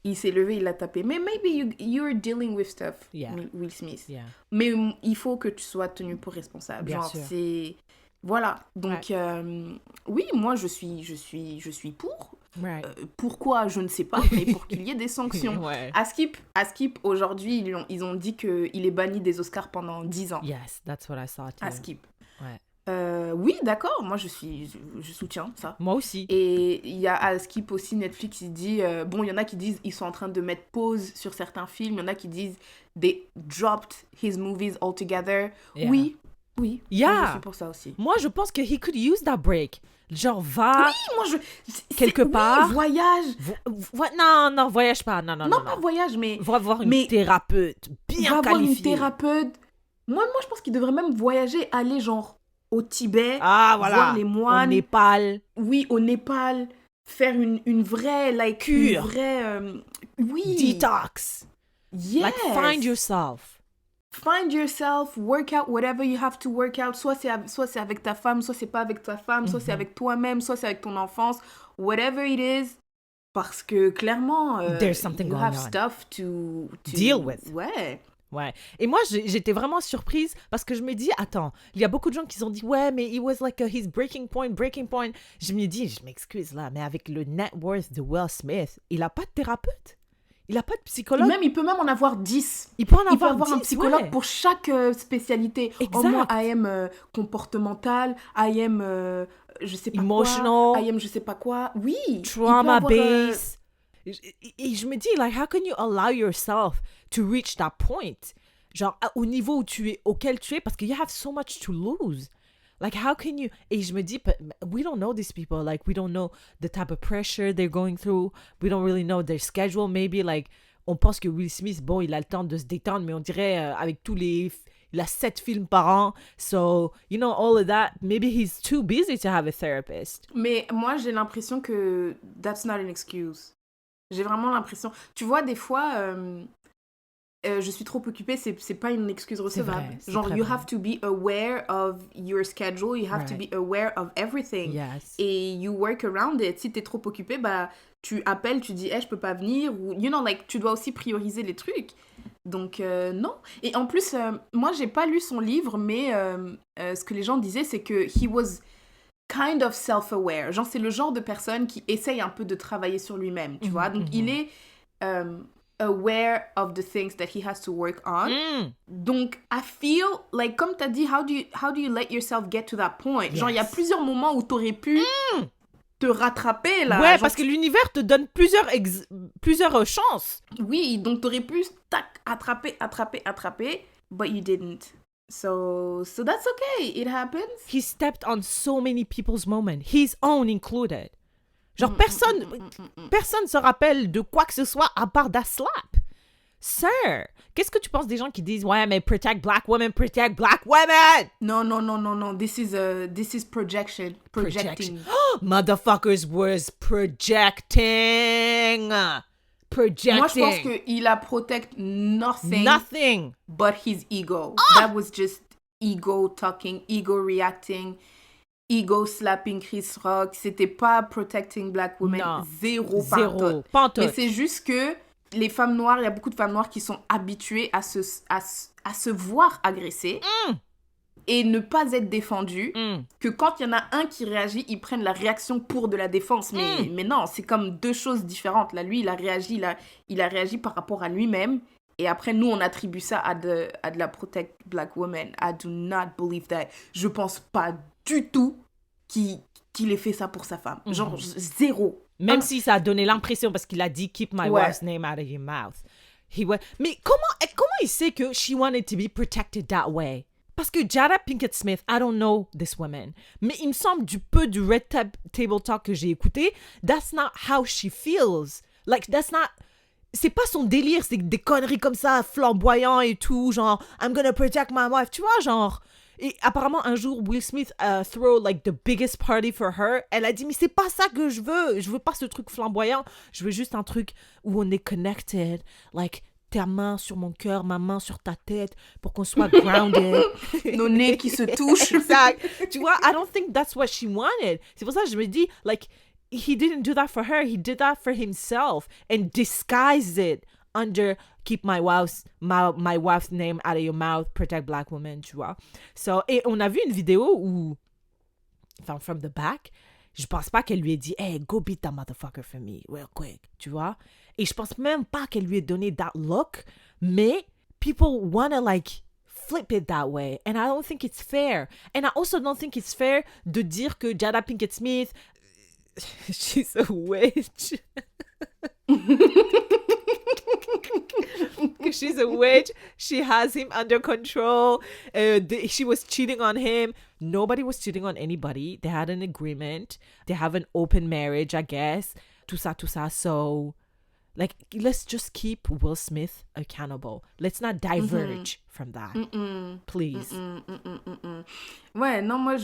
Il s'est levé, il l'a tapé. Mais maybe you're dealing with stuff, Yeah. Will Smith. Yeah. Mais il faut que tu sois tenu pour responsable. Bien Genre, sûr. c'est... Voilà. Donc, oui, moi, je suis pour. Right. Pourquoi, je ne sais pas, mais pour qu'il y ait des sanctions. Ouais. À Skip, aujourd'hui, ils ont dit qu'il est banni des Oscars pendant 10 ans. Yes, that's what I saw too. À Skip. Ouais. Oui, d'accord, moi je soutiens ça. Moi aussi. Et il y a à Skip aussi, Netflix, il dit, bon, il y en a qui disent ils sont en train de mettre pause sur certains films, il y en a qui disent they dropped his movies altogether. Yeah. Oui, Yeah. moi, je suis pour ça aussi. Moi, je pense que he could use that break. Genre, va Oui, moi quelque part. Oui, voyage. Non, voyage pas. Non. Pas voyage, mais... Va voir une thérapeute bien va qualifiée. voir une thérapeute. Moi, je pense qu'il devrait même voyager, aller genre au Tibet, voir les moines. Au Népal. Oui, au Népal. Faire une vraie, like, cure. Une vraie... oui. Detox. Yes. Like, find yourself. Find yourself, work out whatever you have to work out. Soit c'est avec ta femme, soit c'est pas avec ta femme, soit c'est avec toi-même, soit c'est avec ton enfance. Whatever it is, Parce que clairement, there's something you going have on. Stuff to deal with. Ouais. Et moi, j'étais vraiment surprise parce que je me dis, attends, il y a beaucoup de gens qui se sont dit, ouais, mais it was like his breaking point. Je me dis, je m'excuse là, mais avec le net worth de Will Smith, il a pas de thérapeute. Il a pas de psychologue. Il peut même en avoir 10. Il peut avoir 10, un psychologue pour chaque spécialité. Exact. Au moins, I am comportemental, I am je sais pas emotional, quoi, I am je sais pas quoi. Oui. Trauma-based. Et je me dis, like, how can you allow yourself to reach that point? Genre, au niveau auquel tu es, parce que you have so much to lose. Like, how can you... Et je me dis, we don't know these people. Like, we don't know the type of pressure they're going through. We don't really know their schedule. Maybe, like, on pense que Will Smith, bon, il a le temps de se détendre, mais on dirait, avec il a 7 films par an. So, you know, all of that. Maybe he's too busy to have a therapist. Mais moi, j'ai l'impression que that's not an excuse. J'ai vraiment l'impression... Tu vois, des fois... je suis trop occupée, c'est pas une excuse recevable. Genre, you have to be aware of your schedule, you have to be aware of everything. Yes. Et you work around it. Si t'es trop occupée, bah, tu appelles, tu dis, hey, je peux pas venir. Ou, you know, like, tu dois aussi prioriser les trucs. Donc, non. Et en plus, moi, j'ai pas lu son livre, mais ce que les gens disaient, c'est que he was kind of self-aware. Genre, c'est le genre de personne qui essaye un peu de travailler sur lui-même, tu vois. Donc, il est... aware of the things that he has to work on. Donc, I feel like, comme t'as dit, how do you let yourself get to that point? Yes. Genre, il y a plusieurs moments où t'aurais pu te rattraper, là. Ouais, genre, parce que l'univers te donne plusieurs chances. Oui, donc t'aurais pu, attraper, but you didn't. So that's okay, it happens. He stepped on so many people's moments, his own included. Genre, personne se rappelle de quoi que ce soit à part that slap. Sir, qu'est-ce que tu penses des gens qui disent « Ouais, mais protect black women! » Non. This is projection. Projecting. Motherfuckers was projecting. Moi, je pense qu'il a protect nothing. But his ego. That was just ego talking, ego reacting. Ego slapping Chris Rock, c'était pas protecting black women, non. Zéro. Pantoute. Mais c'est juste que les femmes noires, il y a beaucoup de femmes noires qui sont habituées à se voir agressées et ne pas être défendues, que quand il y en a un qui réagit, ils prennent la réaction pour de la défense. Mais non, c'est comme deux choses différentes. Là, lui, il a réagi par rapport à lui-même. Et après, nous, on attribue ça à de la protect black women. I do not believe that. Je pense pas du tout qu'il ait fait ça pour sa femme. Genre, zéro. Même si ça a donné l'impression, parce qu'il a dit « Keep my wife's name out of your mouth ». Mais comment il sait que she wanted to be protected that way? Parce que Jada Pinkett Smith, I don't know this woman, mais il me semble du peu du Red Table Talk que j'ai écouté, that's not how she feels. Like, that's not... C'est pas son délire, c'est des conneries comme ça, flamboyant et tout, genre « I'm gonna protect my wife », tu vois, genre... Et apparemment, un jour, Will Smith throw like the biggest party for her. Elle a dit, mais c'est pas ça que je veux. Je veux pas ce truc flamboyant. Je veux juste un truc où on est connected. Like, ta main sur mon cœur, ma main sur ta tête, pour qu'on soit grounded. Nos nez qui se touchent. Exact. Tu vois, I don't think that's what she wanted. C'est pour ça que je me dis, like, he didn't do that for her. He did that for himself and disguised it under keep my wife's name out of your mouth, protect black women, tu vois. So, et on a vu une vidéo où, enfin, from the back, je pense pas qu'elle lui ait dit, hey, go beat that motherfucker for me, real quick, tu vois. Et je pense même pas qu'elle lui ait donné that look, mais people wanna like flip it that way, and I don't think it's fair. And I also don't think it's fair de dire que Jada Pinkett Smith, she's a witch. She's a witch. She has him under control. She was cheating on him. Nobody was cheating on anybody. They had an agreement. They have an open marriage, I guess. Tout ça. So, like, let's just keep Will Smith accountable. Let's not diverge from that. Please. Ouais, non, moi,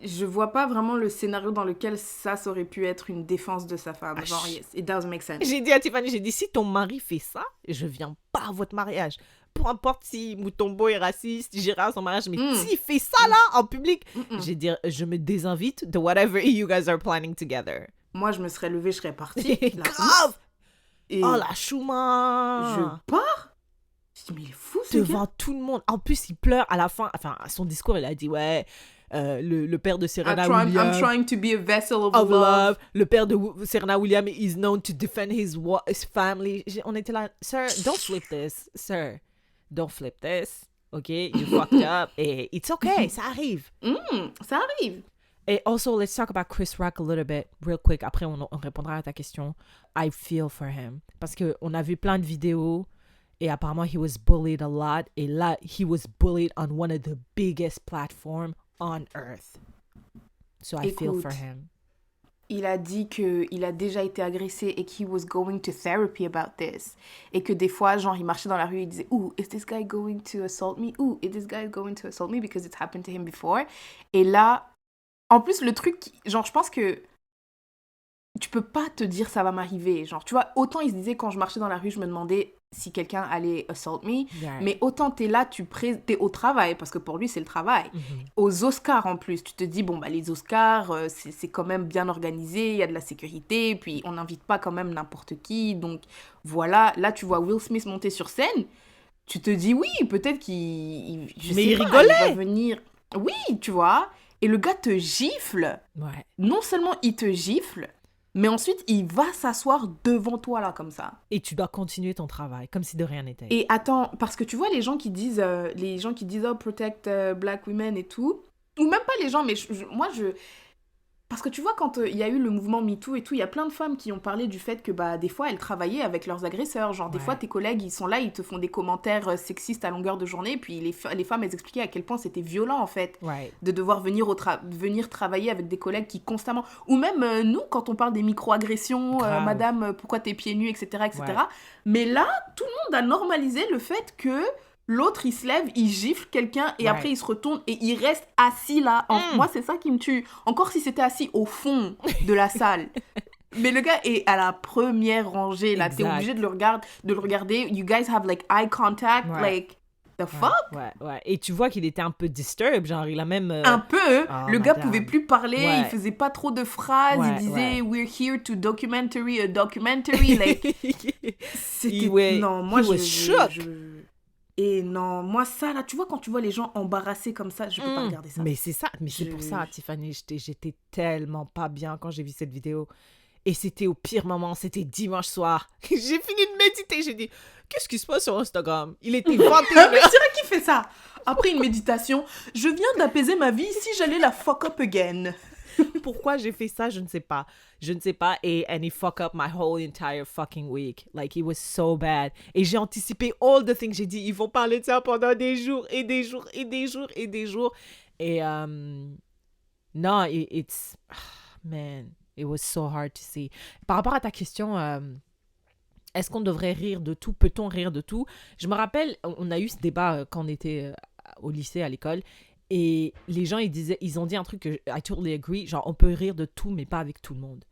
je vois pas vraiment le scénario dans lequel ça aurait pu être une défense de sa femme. Genre, yes, it doesn't make sense. J'ai dit à Tiffany, si ton mari fait ça, je viens pas à votre mariage. Peu importe si Mutombo est raciste, j'irai à son mariage, mais s'il fait ça là, en public, je me désinvite de whatever you guys are planning together. Moi, je me serais levée, je serais partie. Grave. Et oh, la chouma. Je pars. Je dis, mais il est fou, ce devant tout le monde. En plus, il pleure à la fin. Enfin, à son discours, il a dit, ouais... le père de Serena Williams. I'm trying to be a vessel of love. Le père de Serena Williams is known to defend his family. On était là, sir, don't flip this. Sir, don't flip this. OK, you fucked up. Et it's okay, ça arrive. Ça arrive. Et also, let's talk about Chris Rock a little bit, real quick. Après, on répondra à ta question. I feel for him. Parce qu'on a vu plein de vidéos et apparemment, he was bullied a lot. Et là, he was bullied on one of the biggest platforms on earth. So I feel for him. Il a dit qu'il a déjà été agressé et qu'il was going to therapy about this. Et que des fois, genre, il marchait dans la rue et il disait, ooh, is this guy going to assault me? Ooh, is this guy going to assault me? Because it's happened to him before. Et là, en plus, le truc, genre, je pense que tu peux pas te dire ça va m'arriver. Genre, tu vois, autant il se disait quand je marchais dans la rue, je me demandais si quelqu'un allait assault me. Yeah. Mais autant t'es là, t'es au travail, parce que pour lui, c'est le travail. Aux Oscars, en plus, tu te dis, bon, bah, les Oscars, c'est quand même bien organisé, il y a de la sécurité, puis on n'invite pas quand même n'importe qui. Donc, voilà, là, tu vois Will Smith monter sur scène, tu te dis, oui, peut-être qu'il... Mais il rigolait. Il va venir... Oui, tu vois. Et le gars te gifle. Ouais. Non seulement il te gifle, mais ensuite, il va s'asseoir devant toi, là, comme ça. Et tu dois continuer ton travail, comme si de rien n'était. Et attends, parce que tu vois, les gens qui disent, oh, protect black women et tout, ou même pas les gens, mais moi, parce que tu vois, quand il y a eu le mouvement MeToo et tout, il y a plein de femmes qui ont parlé du fait que, bah, des fois, elles travaillaient avec leurs agresseurs. Genre, des fois, tes collègues, ils sont là, ils te font des commentaires sexistes à longueur de journée, puis les femmes, elles expliquaient à quel point c'était violent, en fait, de devoir venir travailler avec des collègues qui constamment... Ou même, nous, quand on parle des micro-agressions, madame, pourquoi t'es pieds nus, etc., etc. Ouais. Mais là, tout le monde a normalisé le fait que... L'autre, il se lève, il gifle quelqu'un et après, il se retourne et il reste assis là. Moi, c'est ça qui me tue. Encore si c'était assis au fond de la salle. Mais le gars est à la première rangée, là. T'es obligé de le regarder. You guys have, like, eye contact. Like, the fuck? Ouais. Et tu vois qu'il était un peu disturbed. Genre, il a même... Un peu. Le gars pouvait plus parler. Il faisait pas trop de phrases. Il disait, we're here to documentary a documentary. Like, c'était... Non, moi, he was shook. Et non, moi ça là, tu vois quand tu vois les gens embarrassés comme ça, je peux pas regarder ça. Mais c'est ça, c'est pour ça Tiffany, j'étais tellement pas bien quand j'ai vu cette vidéo. Et c'était au pire moment, c'était dimanche soir. J'ai fini de méditer, j'ai dit, qu'est-ce qui se passe sur Instagram? Il était 21h. Mais c'est vrai qu'il fait ça. Après une méditation, je viens d'apaiser ma vie si j'allais la fuck up again. Pourquoi j'ai fait ça, je ne sais pas. Et and he fuck up my whole entire fucking week. Like, it was so bad. Et j'ai anticipé all the things. J'ai dit, ils vont parler de ça pendant des jours et des jours et des jours et des jours. Et non, it's... man, it was so hard to see. Par rapport à ta question, est-ce qu'on devrait rire de tout? Peut-on rire de tout? Je me rappelle, on a eu ce débat quand on était au lycée, à l'école. Et les gens, ils ont dit un truc que I totally agree, genre on peut rire de tout, mais pas avec tout le monde.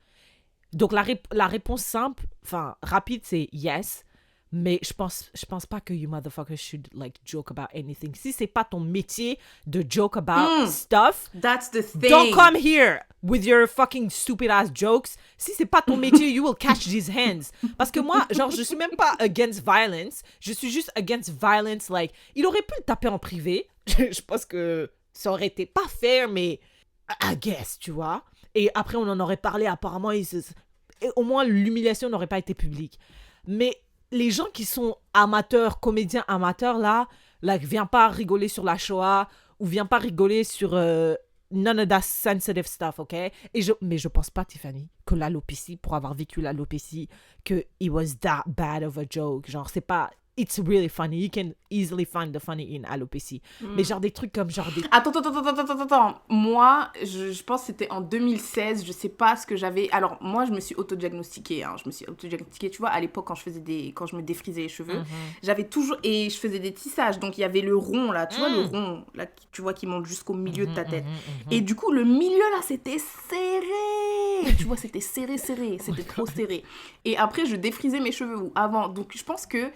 Donc la réponse simple, enfin rapide, c'est yes, mais je pense pas que you motherfuckers should like joke about anything. Si c'est pas ton métier de joke about stuff, that's the thing. Don't come here with your fucking stupid ass jokes. Si c'est pas ton métier, you will catch these hands. Parce que moi, genre, je suis même pas against violence, je suis juste against violence, like, il aurait pu le taper en privé. Je pense que ça aurait été pas fair, mais I guess, tu vois. Et après, on en aurait parlé, apparemment, et au moins l'humiliation n'aurait pas été publique. Mais les gens qui sont amateurs, comédiens amateurs, là, like, viens pas rigoler sur la Shoah, ou viens pas rigoler sur none of that sensitive stuff, ok? Mais je pense pas, Tiffany, que l'alopécie, pour avoir vécu l'alopécie, que it was that bad of a joke. Genre, c'est pas... It's really funny. You can easily find the funny in alopécie. Mais genre des trucs comme genre des... Attends. Moi, je pense que c'était en 2016. Je sais pas ce que j'avais... Alors, moi, je me suis autodiagnostiquée. Hein. Je me suis autodiagnostiquée, tu vois, à l'époque, quand je me défrisais les cheveux. J'avais toujours... Et je faisais des tissages. Donc, il y avait le rond, là. Tu vois, le rond, là, tu vois, qui monte jusqu'au milieu de ta tête. Et du coup, le milieu, là, c'était serré. Tu vois, c'était serré. C'était trop serré. Et après, je défrisais mes cheveux avant. Donc, je pense que...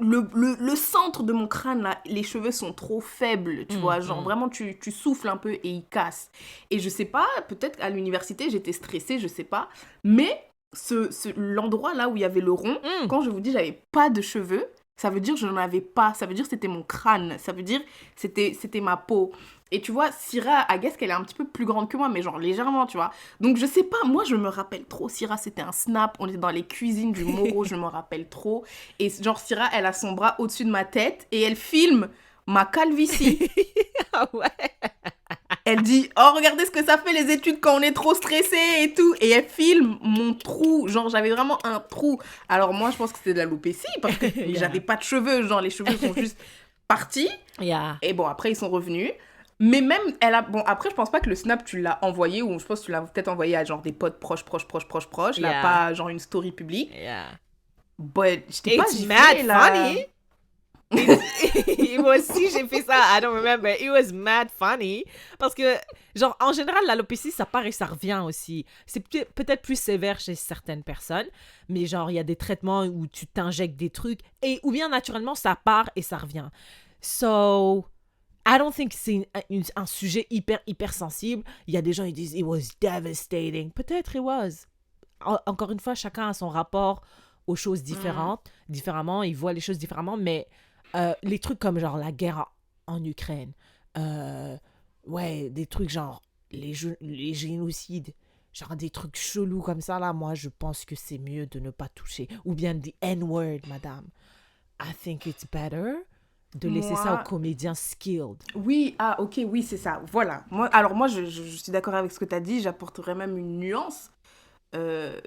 le centre de mon crâne, là, les cheveux sont trop faibles, tu vois. Genre, vraiment, tu souffles un peu et ils cassent. Et je sais pas, peut-être à l'université, j'étais stressée, je sais pas. Mais l'endroit là où il y avait le rond, quand je vous dis j'avais pas de cheveux, ça veut dire que je n'en avais pas. Ça veut dire que c'était mon crâne. Ça veut dire que c'était ma peau. Et tu vois, Syrah, I guess qu'elle est un petit peu plus grande que moi, mais genre légèrement, tu vois. Donc je sais pas, moi je me rappelle trop. Syrah, c'était un snap. On était dans les cuisines du Moro, je me rappelle trop. Et genre Syrah, elle a son bras au-dessus de ma tête et elle filme ma calvitie. Ah ouais. Elle dit, oh, regardez ce que ça fait les études quand on est trop stressé et tout. Et elle filme mon trou. Genre, j'avais vraiment un trou. Alors moi, je pense que c'était de l'alopécie parce que j'avais pas de cheveux. Genre, les cheveux sont juste partis. Et bon, après, ils sont revenus. Mais même, bon, après, je pense pas que le snap, tu l'as envoyé, ou je pense que tu l'as peut-être envoyé à genre des potes proches. Là, pas genre une story publique. But, j'étais pas giflée, là. Funny. Moi aussi, j'ai fait ça. I don't remember. It was mad funny. Parce que, genre, en général, l'alopécie, ça part et ça revient aussi. C'est peut-être plus sévère chez certaines personnes. Mais genre, il y a des traitements où tu t'injectes des trucs. Ou bien, naturellement, ça part et ça revient. So, I don't think c'est un sujet hyper sensible. Il y a des gens qui disent, it was devastating. Peut-être it was. Encore une fois, chacun a son rapport aux choses différemment. Ils voient les choses différemment. Mais les trucs comme genre la guerre en Ukraine, des trucs genre les génocides, genre des trucs chelous comme ça, là, moi, je pense que c'est mieux de ne pas toucher. Ou bien the N-word, madame. I think it's better de laisser ça aux comédiens skilled. Oui, ok, oui, c'est ça. Voilà. Moi, je suis d'accord avec ce que tu as dit. J'apporterais même une nuance.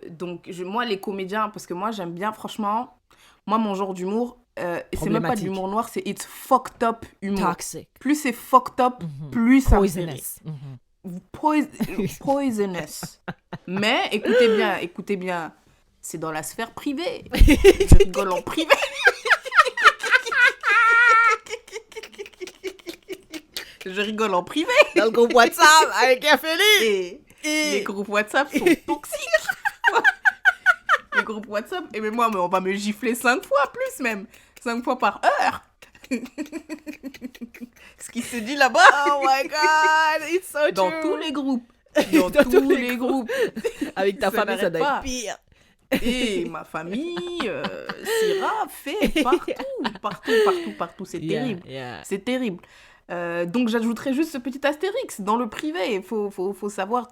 Donc, moi, les comédiens, parce que moi, j'aime bien, franchement, moi, mon genre d'humour, c'est même pas de l'humour noir, c'est it's fucked up humour. Toxic. Plus c'est fucked up, plus ça me fait rire. Poisonous. Mais écoutez bien, c'est dans la sphère privée. Je rigole en privé. Je rigole en privé. Dans le groupe WhatsApp avec Félix. Et les groupes WhatsApp sont toxiques. Les groupes WhatsApp, et même moi, on va me gifler 5 fois plus même. 5 fois par heure. Ce qui se dit là-bas. Oh my God, it's so true. Dans tous les groupes. Dans tous les groupes. Avec ta famille, ça doit être pire. Et ma famille, Syrah fait partout. C'est terrible. C'est terrible. Donc j'ajouterais juste ce petit astérix dans le privé. Il faut savoir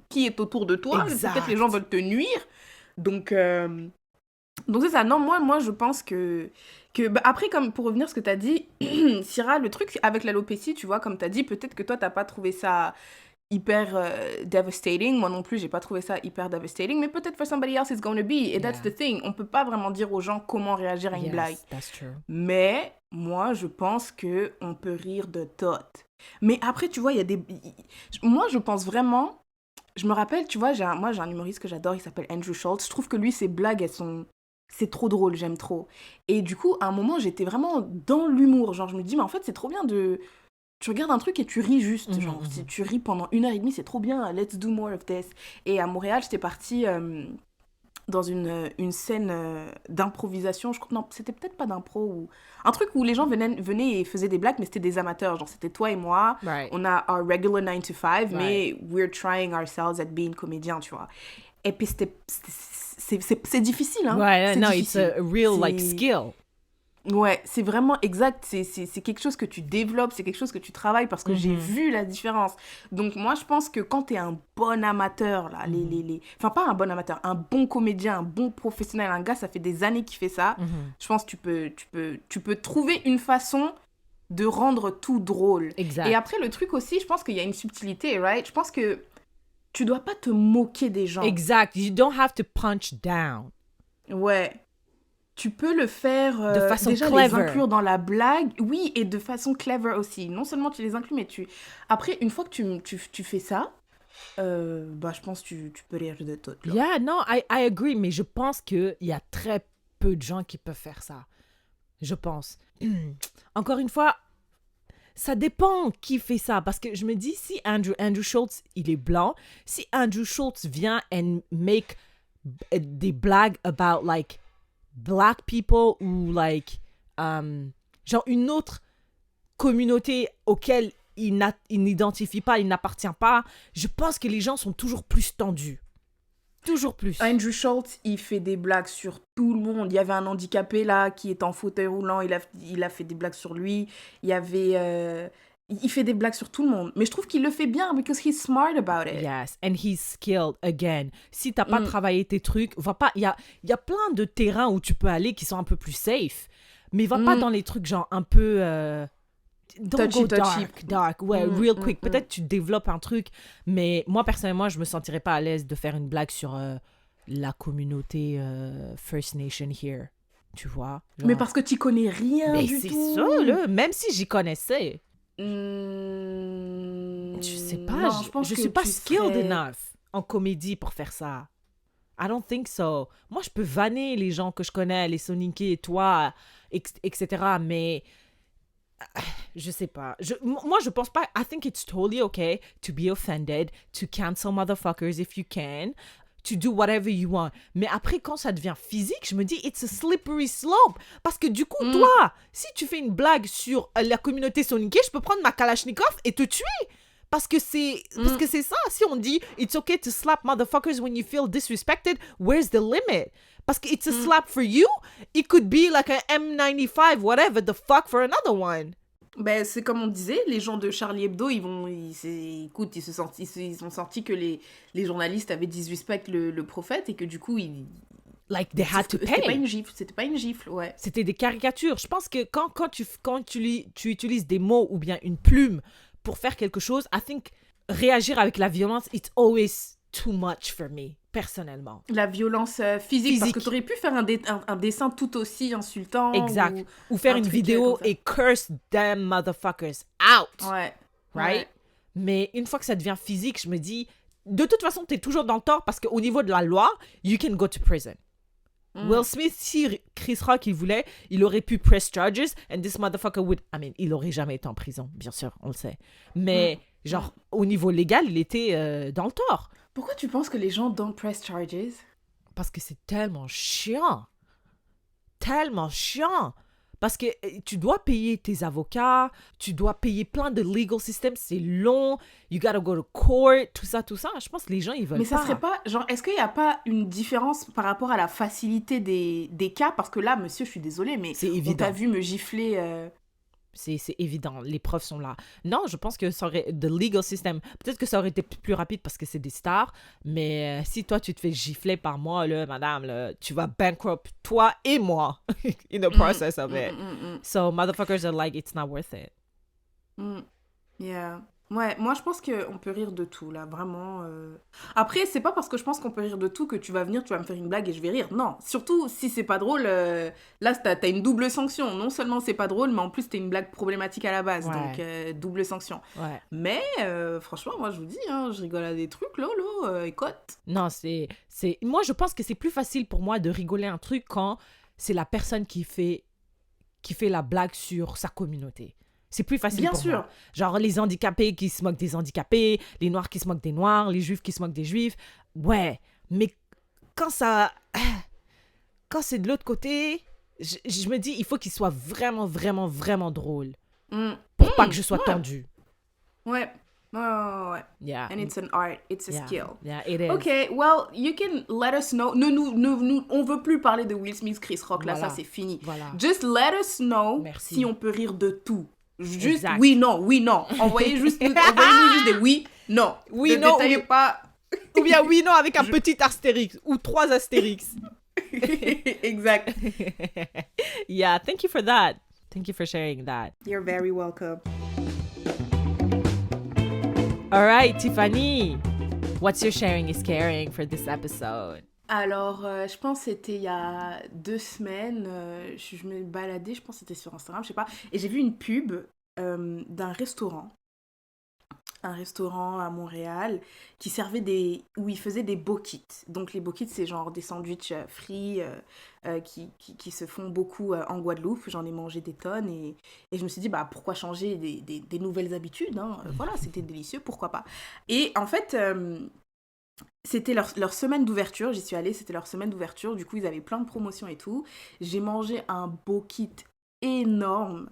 qui est autour de toi. Peut-être les gens veulent te nuire. Donc c'est ça. Non, moi je pense que après, comme pour revenir à ce que tu as dit, Syrah, le truc avec l'alopécie, tu vois, comme tu as dit, peut-être que toi t'as pas trouvé ça hyper devastating. Moi non plus, j'ai pas trouvé ça hyper devastating, mais peut-être for somebody else it's gonna be. And that's the thing. On peut pas vraiment dire aux gens comment réagir à une blague. That's true. Mais moi, je pense que on peut rire de tout. Mais après, tu vois, il y a des... Moi, je pense vraiment... Je me rappelle, tu vois, j'ai un humoriste que j'adore, il s'appelle Andrew Schultz. Je trouve que lui, ses blagues, c'est trop drôle, j'aime trop. Et du coup, à un moment, j'étais vraiment dans l'humour. Genre, je me dis, mais en fait, c'est trop bien de... Tu regardes un truc et tu ris juste. Genre, si tu ris pendant 1h30, c'est trop bien. Let's do more of this. Et à Montréal, j'étais partie dans une scène d'improvisation. Non, c'était peut-être pas d'impro. Ou... Un truc où les gens venaient et faisaient des blagues, mais c'était des amateurs. Genre, c'était toi et moi. Right. On a our regular 9 to 5, mais we're trying ourselves at being comédien, tu vois. Et puis, c'est difficile, hein. Ouais, no, it's a real, like, skill. Ouais, c'est vraiment exact, c'est quelque chose que tu développes, c'est quelque chose que tu travailles parce que j'ai vu la différence. Donc moi, je pense que quand t'es un bon amateur, là, enfin pas un bon amateur, un bon comédien, un bon professionnel, un gars, ça fait des années qu'il fait ça, je pense que tu peux trouver une façon de rendre tout drôle. Exact. Et après, le truc aussi, je pense qu'il y a une subtilité, right? Je pense que tu dois pas te moquer des gens. Exact, you don't have to punch down. Ouais. Tu peux le faire de façon déjà clever. Les inclure dans la blague, oui, et de façon clever aussi. Non seulement tu les inclus, mais après, une fois que tu fais ça, je pense que tu peux rire de tout. Là. Yeah, non, I agree, mais je pense qu'il y a très peu de gens qui peuvent faire ça. Je pense. Encore une fois, ça dépend qui fait ça, parce que je me dis, si Andrew Schultz, il est blanc, si Andrew Schultz vient and make des blagues about, like, black people ou like genre une autre communauté auquel il n'identifie pas, il n'appartient pas, je pense que les gens sont toujours plus tendus. Toujours plus. Andrew Schulz, il fait des blagues sur tout le monde. Il y avait un handicapé là qui est en fauteuil roulant, il a fait des blagues sur lui. Il y avait... il fait des blagues sur tout le monde. Mais je trouve qu'il le fait bien because he's smart about it. Yes, and he's skilled again. Si t'as pas travaillé tes trucs, va pas... Il y a plein de terrains où tu peux aller qui sont un peu plus safe. Mais va pas dans les trucs genre un peu... Don't go dark. Ouais, real quick. Peut-être tu développes un truc, mais moi, personnellement, je me sentirais pas à l'aise de faire une blague sur la communauté First Nation here. Tu vois? Genre... Mais parce que tu connais rien du tout. Mais c'est ça, là. Même si j'y connaissais. Je sais pas. Non, je suis pas skilled enough en comédie pour faire ça. I don't think so. Moi, je peux vanner les gens que je connais, les Soninké et toi, etc. Mais... je sais pas. Moi, je pense pas. I think it's totally okay to be offended, to cancel motherfuckers if you can, to do whatever you want. Mais après, quand ça devient physique, je me dis, it's a slippery slope. Parce que du coup, toi, si tu fais une blague sur la communauté soninké, je peux prendre ma Kalachnikov et te tuer. Parce que c'est ça. Si on dit, it's okay to slap motherfuckers when you feel disrespected, where's the limit? Parce que it's a slap for you, it could be like an M95, whatever the fuck, for another one. Ben, c'est comme on disait, les gens de Charlie Hebdo, ils ont senti que les journalistes avaient disrespect le prophète et que du coup, like they had to pay. C'était pas une gifle, ouais. C'était des caricatures. Je pense que quand tu utilises des mots ou bien une plume pour faire quelque chose, I think réagir avec la violence, it's always too much for me, personnellement. La violence physique, parce que tu aurais pu faire un dessin tout aussi insultant. Exact. Ou faire une vidéo et curse them motherfuckers out. Ouais. Right? Ouais. Mais une fois que ça devient physique, je me dis, de toute façon, t'es toujours dans le tort parce qu'au niveau de la loi, you can go to prison. Will Smith, si Chris Rock, il voulait, il aurait pu press charges and this motherfucker would... I mean, il aurait jamais été en prison, bien sûr, on le sait. Mais, genre, au niveau légal, il était dans le tort. Pourquoi tu penses que les gens don't press charges? Parce que c'est tellement chiant. Tellement chiant. Parce que tu dois payer tes avocats, tu dois payer plein de legal systems, c'est long, you gotta go to court, tout ça. Je pense que les gens, ils veulent pas. Mais ça serait pas, genre, est-ce qu'il n'y a pas une différence par rapport à la facilité des cas? Parce que là, monsieur, je suis désolée, mais on t'a vu me gifler... C'est évident, les preuves sont là. Non, je pense que ça aurait... The legal system, peut-être que ça aurait été plus rapide parce que c'est des stars, mais si toi, tu te fais gifler par moi, là, madame, là, tu vas bankrupt toi et moi in the process of it. So, motherfuckers are like, it's not worth it. Yeah. Ouais, moi je pense qu'on peut rire de tout, là, vraiment. Après, c'est pas parce que je pense qu'on peut rire de tout que tu vas venir, tu vas me faire une blague et je vais rire. Non, surtout si c'est pas drôle, là t'as une double sanction. Non seulement c'est pas drôle, mais en plus t'es une blague problématique à la base, donc double sanction. Ouais. Mais franchement, moi je vous dis, hein, je rigole à des trucs, lolo, écoute. Non, c'est... Moi je pense que c'est plus facile pour moi de rigoler un truc quand c'est la personne qui fait la blague sur sa communauté. C'est plus facile Bien pour sûr. moi. Genre les handicapés qui se moquent des handicapés, les noirs qui se moquent des noirs, les juifs qui se moquent des juifs. Ouais, mais quand c'est de l'autre côté, je me dis, il faut qu'il soit vraiment, vraiment, vraiment drôle. Pour pas que je sois tendue. Ouais. Yeah. And it's an art, it's a skill. Yeah, it is. Okay, well, you can let us know. Nous, on veut plus parler de Will Smith, Chris Rock, là, ça c'est fini. Voilà. Just let us know si on peut rire de tout. Juste exact. Oui, non. Envoyez-nous juste des oui, non. Oui, ne non. détaillez pas. Ou bien oui, non avec un petit astérix ou 3 astérix. Exact. Yeah, thank you for that. Thank you for sharing that. You're very welcome. All right, Tiffany. What's your sharing is caring for this episode? Alors, je pense que c'était il y a 2 semaines, je me baladais, je pense que c'était sur Instagram, je sais pas, et j'ai vu une pub d'un restaurant à Montréal, qui servait où ils faisaient des bokits. Donc les bokits, c'est genre des sandwichs frits qui se font beaucoup en Guadeloupe. J'en ai mangé des tonnes et je me suis dit, bah pourquoi changer des nouvelles habitudes, hein. Voilà, c'était délicieux, pourquoi pas. Et en fait... c'était leur semaine d'ouverture, j'y suis allée, c'était leur semaine d'ouverture, du coup ils avaient plein de promotions et tout. J'ai mangé un bokit énorme.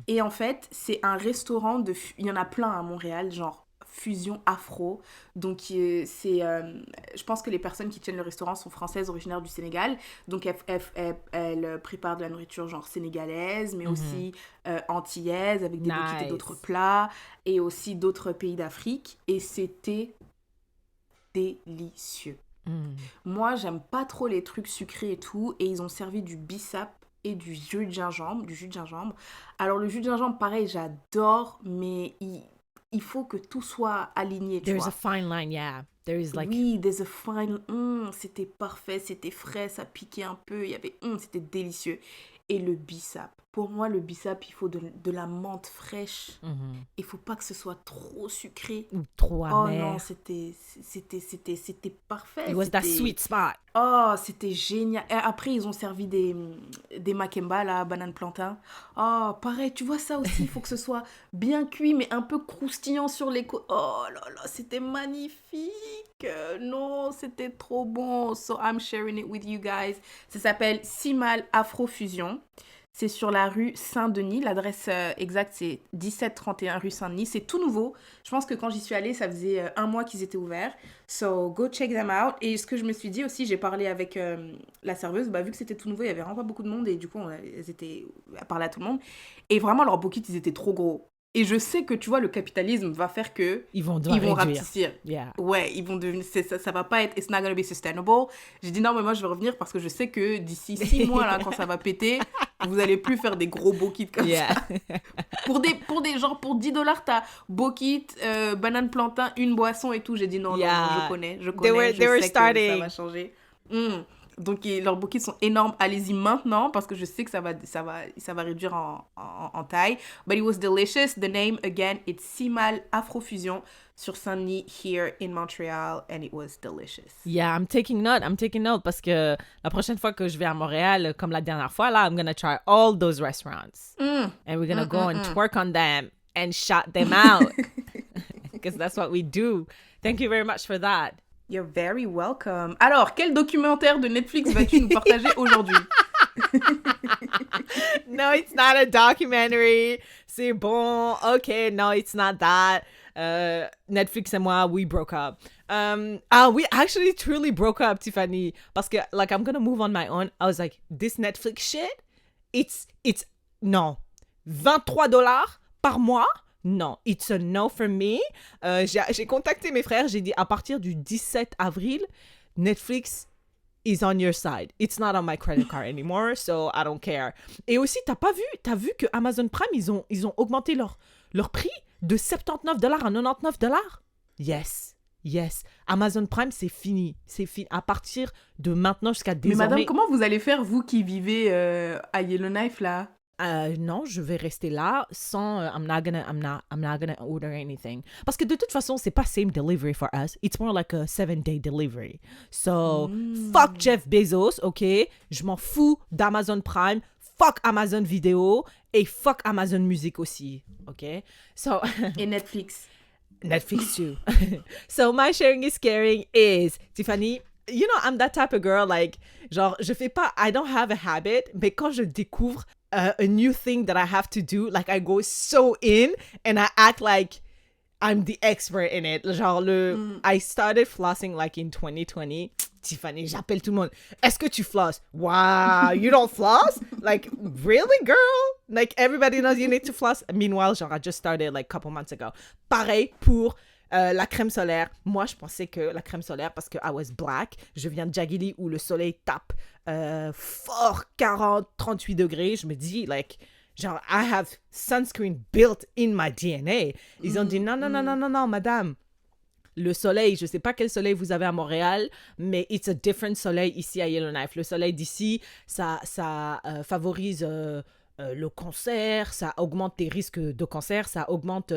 Et en fait, c'est un restaurant il y en a plein à Montréal, genre fusion afro. Donc, je pense que les personnes qui tiennent le restaurant sont françaises, originaires du Sénégal. Donc, elles préparent de la nourriture genre sénégalaise, mais aussi antillaise, avec des boquettes et d'autres plats, et aussi d'autres pays d'Afrique. Et c'était délicieux. Moi, j'aime pas trop les trucs sucrés et tout. Et ils ont servi du bissap et du jus de gingembre. Alors, le jus de gingembre, pareil, j'adore, mais il faut que tout soit aligné, tu vois. There's a fine line, yeah. Oui, there's a fine... c'était parfait, c'était frais, ça piquait un peu, c'était délicieux. Et le bissap. Pour moi, le bissap, il faut de la menthe fraîche. Il faut pas que ce soit trop sucré. Ou trop amer. Oh non, c'était parfait. It was that sweet spot. Oh, c'était génial. Et après, ils ont servi des makemba, là, banane plantain. Oh, pareil, tu vois, ça aussi, il faut que ce soit bien cuit, mais un peu croustillant sur les côtes. Oh là là, c'était magnifique. Non, c'était trop bon. So, I'm sharing it with you guys. Ça s'appelle Simal Afrofusion. C'est sur la rue Saint-Denis. L'adresse exacte, c'est 1731 rue Saint-Denis. C'est tout nouveau. Je pense que quand j'y suis allée, ça faisait 1 mois qu'ils étaient ouverts. So, go check them out. Et ce que je me suis dit aussi, j'ai parlé avec la serveuse. Vu que c'était tout nouveau, il y avait vraiment pas beaucoup de monde. Et du coup, elles parlaient à tout le monde. Et vraiment, leurs bouquets, ils étaient trop gros. Et je sais que, tu vois, le capitalisme va faire que ils vont rapetissir. Yeah. Ouais, ils vont devenir... Ça va pas être... It's not gonna be sustainable. J'ai dit non, mais moi, je vais revenir parce que je sais que d'ici 6 mois, là, quand ça va péter, vous allez plus faire des gros bokits comme ça. Pour des genre, pour $10, t'as bokit, banane plantain, une boisson et tout. J'ai dit non, non, je connais. Je sais que ça va changer. Donc, leurs bouquets sont énormes. Allez-y maintenant parce que je sais que ça va réduire en taille. But it was delicious. The name, again, it's Simal Afrofusion sur Saint-Denis here in Montreal. And it was delicious. Yeah, I'm taking note parce que la prochaine fois que je vais à Montréal, comme la dernière fois, là, I'm gonna try all those restaurants. And we're gonna go and twerk on them and shout them out. Because that's what we do. Thank you very much for that. You're very welcome. Alors, quel documentaire de Netflix vas-tu nous partager aujourd'hui? No, it's not a documentary. C'est bon. Okay, no, it's not that. Netflix et moi, we broke up. We actually truly broke up, Tiffany. Parce que, like, I'm gonna move on my own. I was like, this Netflix shit, it's no. $23 par mois? Non, it's a no for me. J'ai contacté mes frères, j'ai dit à partir du 17 avril, Netflix is on your side. It's not on my credit card anymore, so I don't care. Et aussi, t'as vu que Amazon Prime, ils ont augmenté leur prix de $79 à $99? Yes. Amazon Prime, c'est fini. C'est fini. À partir de maintenant jusqu'à désormais. Mais madame, comment vous allez faire, vous qui vivez à Yellowknife, là? Non, je vais rester là sans I'm not gonna order anything. Parce que de toute façon, c'est pas same delivery for us. It's more like a 7-day delivery. So, fuck Jeff Bezos, ok? Je m'en fous d'Amazon Prime. Fuck Amazon Vidéo. Et fuck Amazon Music aussi, ok? So... Et Netflix. Netflix too. So, my sharing is caring is, Tiffany... You know, I'm that type of girl, like, genre, I don't have a habit, mais quand je découvre a new thing that I have to do, like, I go so in and I act like I'm the expert in it. Genre, I started flossing, like, in 2020. Tiffany, j'appelle tout le monde. Est-ce que tu flosses? Wow, you don't floss? Like, really, girl? Like, everybody knows you need to floss. Meanwhile, genre, I just started, like, a couple months ago. Pareil pour... la crème solaire, moi je pensais que la crème solaire, parce que I was black, je viens de Jagili où le soleil tape fort 38 degrés, je me dis, like, genre, I have sunscreen built in my DNA. Ils ont dit, non, madame. Le soleil, je sais pas quel soleil vous avez à Montréal, mais it's a different soleil ici à Yellowknife. Le soleil d'ici, ça favorise... le cancer, ça augmente tes risques de cancer, ça augmente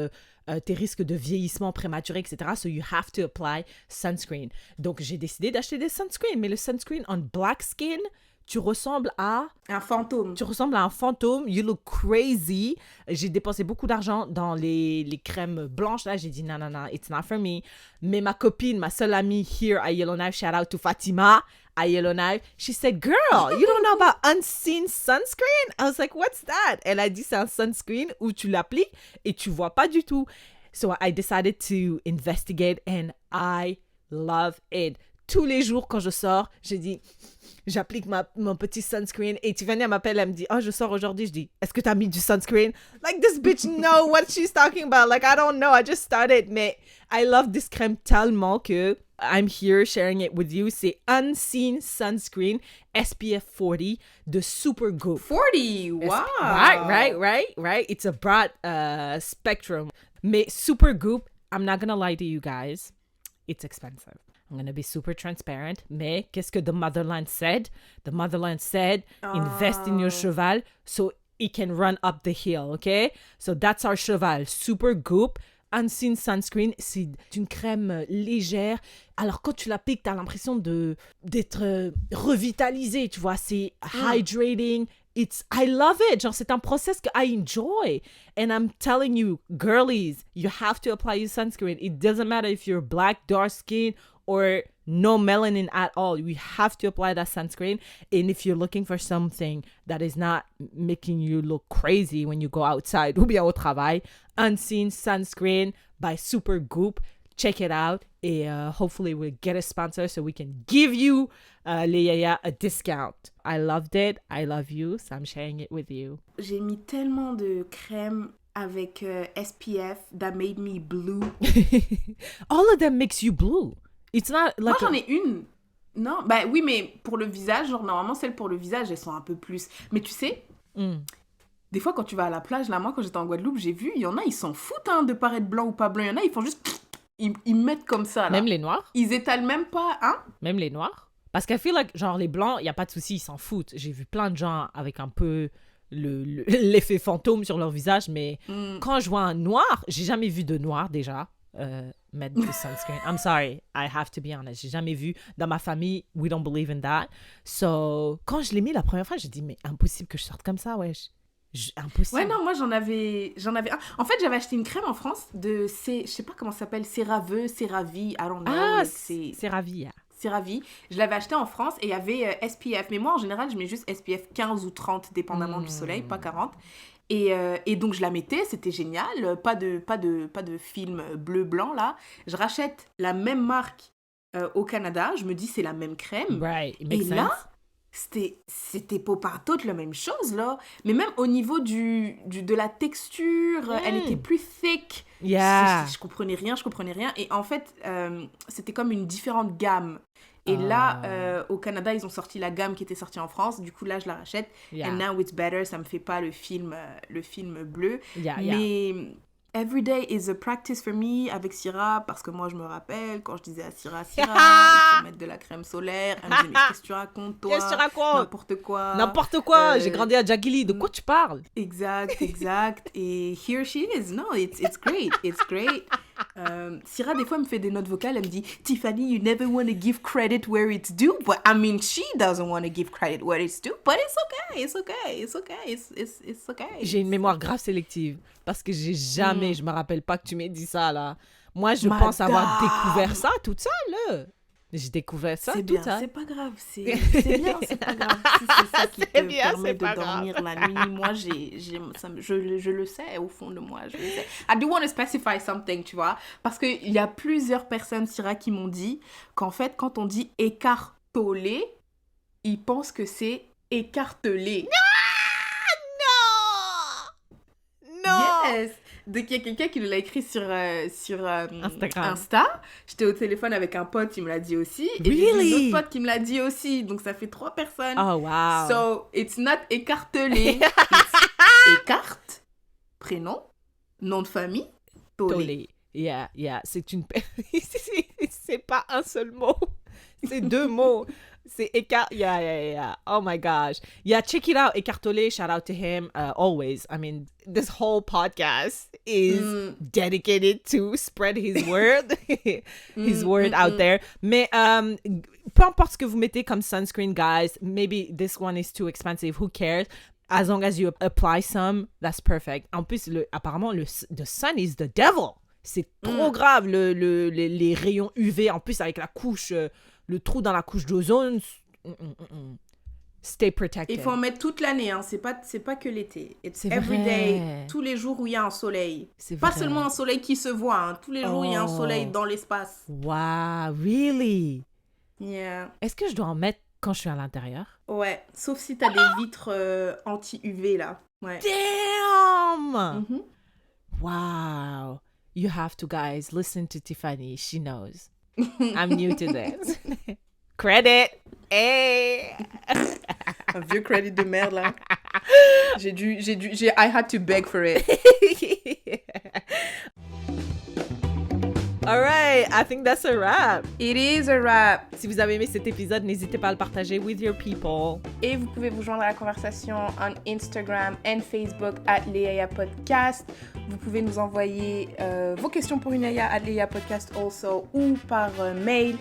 tes risques de vieillissement prématuré, etc. So you have to apply sunscreen. Donc, j'ai décidé d'acheter des sunscreens. Mais le sunscreen on black skin, tu ressembles à... un fantôme. Tu ressembles à un fantôme. You look crazy. J'ai dépensé beaucoup d'argent dans les crèmes blanches. Là, j'ai dit non, it's not for me. Mais ma copine, ma seule amie here à Yellowknife, shout out to Fatima, à Yellowknife. She said, girl, you don't know about unseen sunscreen? I was like, what's that? Elle a dit, c'est un sunscreen où tu l'appliques et tu vois pas du tout. So I decided to investigate and I love it. Tous les jours quand je sors, je dis, j'applique mon petit sunscreen et Tiffany m'appelle, elle me dit, oh, je sors aujourd'hui. Je dis, est-ce que t'as mis du sunscreen? Like, this bitch know what she's talking about. Like, I don't know, I just started. Mais I love this crème tellement que I'm here sharing it with you. C'est Unseen Sunscreen SPF 40 de Supergoop. 40, wow. Right. It's a broad spectrum. Mais Supergoop, I'm not gonna lie to you guys, it's expensive. I'm going to be super transparent. Mais qu'est-ce que the motherland said? The motherland said, invest in your cheval so it can run up the hill, okay? So that's our cheval. Supergoop, Unseen Sunscreen, c'est une crème légère. Alors quand tu l'appliques, tu as l'impression d'être revitalisé, tu vois. C'est hydrating. I love it. Genre, c'est un process que I enjoy. And I'm telling you, girlies, you have to apply your sunscreen. It doesn't matter if you're black, dark skin, or no melanin at all. You have to apply that sunscreen. And if you're looking for something that is not making you look crazy when you go outside ou bien au travail, Unseen Sunscreen by Supergoop. Check it out. Et hopefully we'll get a sponsor so we can give you, les yaya, a discount. I loved it. I love you. So I'm sharing it with you. J'ai mis tellement de crème avec SPF that made me blue. All of them makes you blue. It's not like Moi, j'en ai une. Non, bah oui, mais pour le visage, genre normalement, celles pour le visage, elles sont un peu plus. Mais tu sais, des fois, quand tu vas à la plage, là, moi, quand j'étais en Guadeloupe, j'ai vu, il y en a, ils s'en foutent hein, de paraître blanc ou pas blanc. Il y en a, ils font juste... Ils mettent comme ça, là. Même les noirs? Ils étalent même pas, hein? Même les noirs? Parce qu'elle feel like, genre, les blancs, il n'y a pas de souci, ils s'en foutent. J'ai vu plein de gens avec un peu l'effet fantôme sur leur visage, mais quand je vois un noir, j'ai jamais vu de noir, déjà. Mettre du sunscreen. I'm sorry, I have to be honest. J'ai jamais vu. Dans ma famille, we don't believe in that. So, quand je l'ai mis la première fois, j'ai dit, mais impossible que je sorte comme ça, wesh. Impossible. Ouais, non, moi, j'en avais un. En fait, j'avais acheté une crème en France de... je sais pas comment ça s'appelle. CeraVe, CeraVe, I don't know. Ah, CeraVe, yeah. CeraVe. Je l'avais acheté en France et il y avait SPF. Mais moi, en général, je mets juste SPF 15 ou 30, dépendamment du soleil, pas 40. Et donc je la mettais, c'était génial, pas de film bleu-blanc là. Je rachète la même marque au Canada, je me dis c'est la même crème. Right, it et makes là, sense. c'était pas partout la même chose là. Mais même au niveau de la texture, elle était plus thick. Yeah. Je comprenais rien. Et en fait, c'était comme une différente gamme. Et là, au Canada, ils ont sorti la gamme qui était sortie en France. Du coup, là, je la rachète. Yeah. And now it's better. Ça me fait pas le film bleu. Yeah. Mais every day is a practice for me avec Syrah. Parce que moi, je me rappelle quand je disais à Syrah, il faut mettre de la crème solaire. Elle me disait, mais qu'est-ce que tu racontes, toi? Qu'est-ce que tu racontes? N'importe quoi. J'ai grandi à Jagili. De quoi tu parles? Exact. Et here she is. No, it's great. It's great. Syrah, des fois, me fait des notes vocales. Elle me dit, Tiffany, you never want to give credit where it's due. But I mean, she doesn't want to give credit where it's due. But it's okay. J'ai une mémoire grave sélective. Parce que j'ai jamais, je me rappelle pas que tu m'aies dit ça, là. Moi, je pense avoir découvert ça toute seule. J'ai découvert ça toute seule. C'est pas grave. C'est bien, c'est pas grave. Si c'est ça qui te permet de dormir la nuit. Moi, je le sais au fond de moi. Je le sais. I do want to specify something, tu vois. Parce qu'il y a plusieurs personnes, Syrah, qui m'ont dit qu'en fait, quand on dit écartolé, ils pensent que c'est écartelé. Non! Yes! Donc, il y a quelqu'un qui nous l'a écrit sur Instagram. Insta. J'étais au téléphone avec un pote, il me l'a dit aussi. Et Really? j'ai un autre pote qui me l'a dit aussi. Donc, ça fait 3 personnes. Oh, wow. So, it's not écartelé. It's écarte, prénom, nom de famille, tolé. Yeah. C'est une... c'est pas un seul mot. C'est 2 mots. C'est écart. Yeah. Oh my gosh. Yeah, check it out. Écartolé, shout out to him. Always. I mean, this whole podcast is dedicated to spread his word. His word out there. Mais peu importe ce que vous mettez comme sunscreen, guys, maybe this one is too expensive. Who cares? As long as you apply some, that's perfect. En plus, apparemment, the sun is the devil. C'est trop grave, les rayons UV. En plus, avec la couche... le trou dans la couche d'ozone, Stay protected. Il faut en mettre toute l'année, hein. C'est pas que l'été. C'est every vrai. day, tous les jours où il y a un soleil. C'est pas vrai. seulement un soleil qui se voit, hein. Tous les jours où il y a un soleil dans l'espace. Wow, really? Yeah. Est-ce que je dois en mettre quand je suis à l'intérieur? Ouais, sauf si t'as des vitres anti-UV là. Ouais. Damn! Wow. You have to, guys, listen to Tiffany. She knows. I'm new to this. Credit! Hey! Un vieux credit de merde là. I had to beg for it. All right, I think that's a wrap. It is a wrap. Si vous avez aimé cet épisode, n'hésitez pas à le partager with your people. Et vous pouvez vous joindre à la conversation on Instagram and Facebook @LeyayaPodcast. Vous pouvez nous envoyer vos questions pour une Yaya @LeyayaPodcast also ou par mail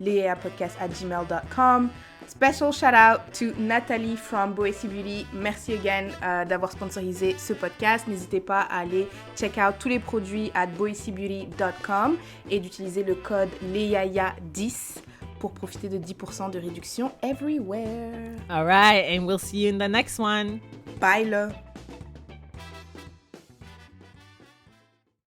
leyayapodcast@gmail.com. Special shout out to Nathalie from Boessy Beauty. Merci again d'avoir sponsorisé ce podcast. N'hésitez pas à aller check out tous les produits à boessybeauty.com et d'utiliser le code LEYAYA10 pour profiter de 10% de réduction everywhere. All right, and we'll see you in the next one. Bye là.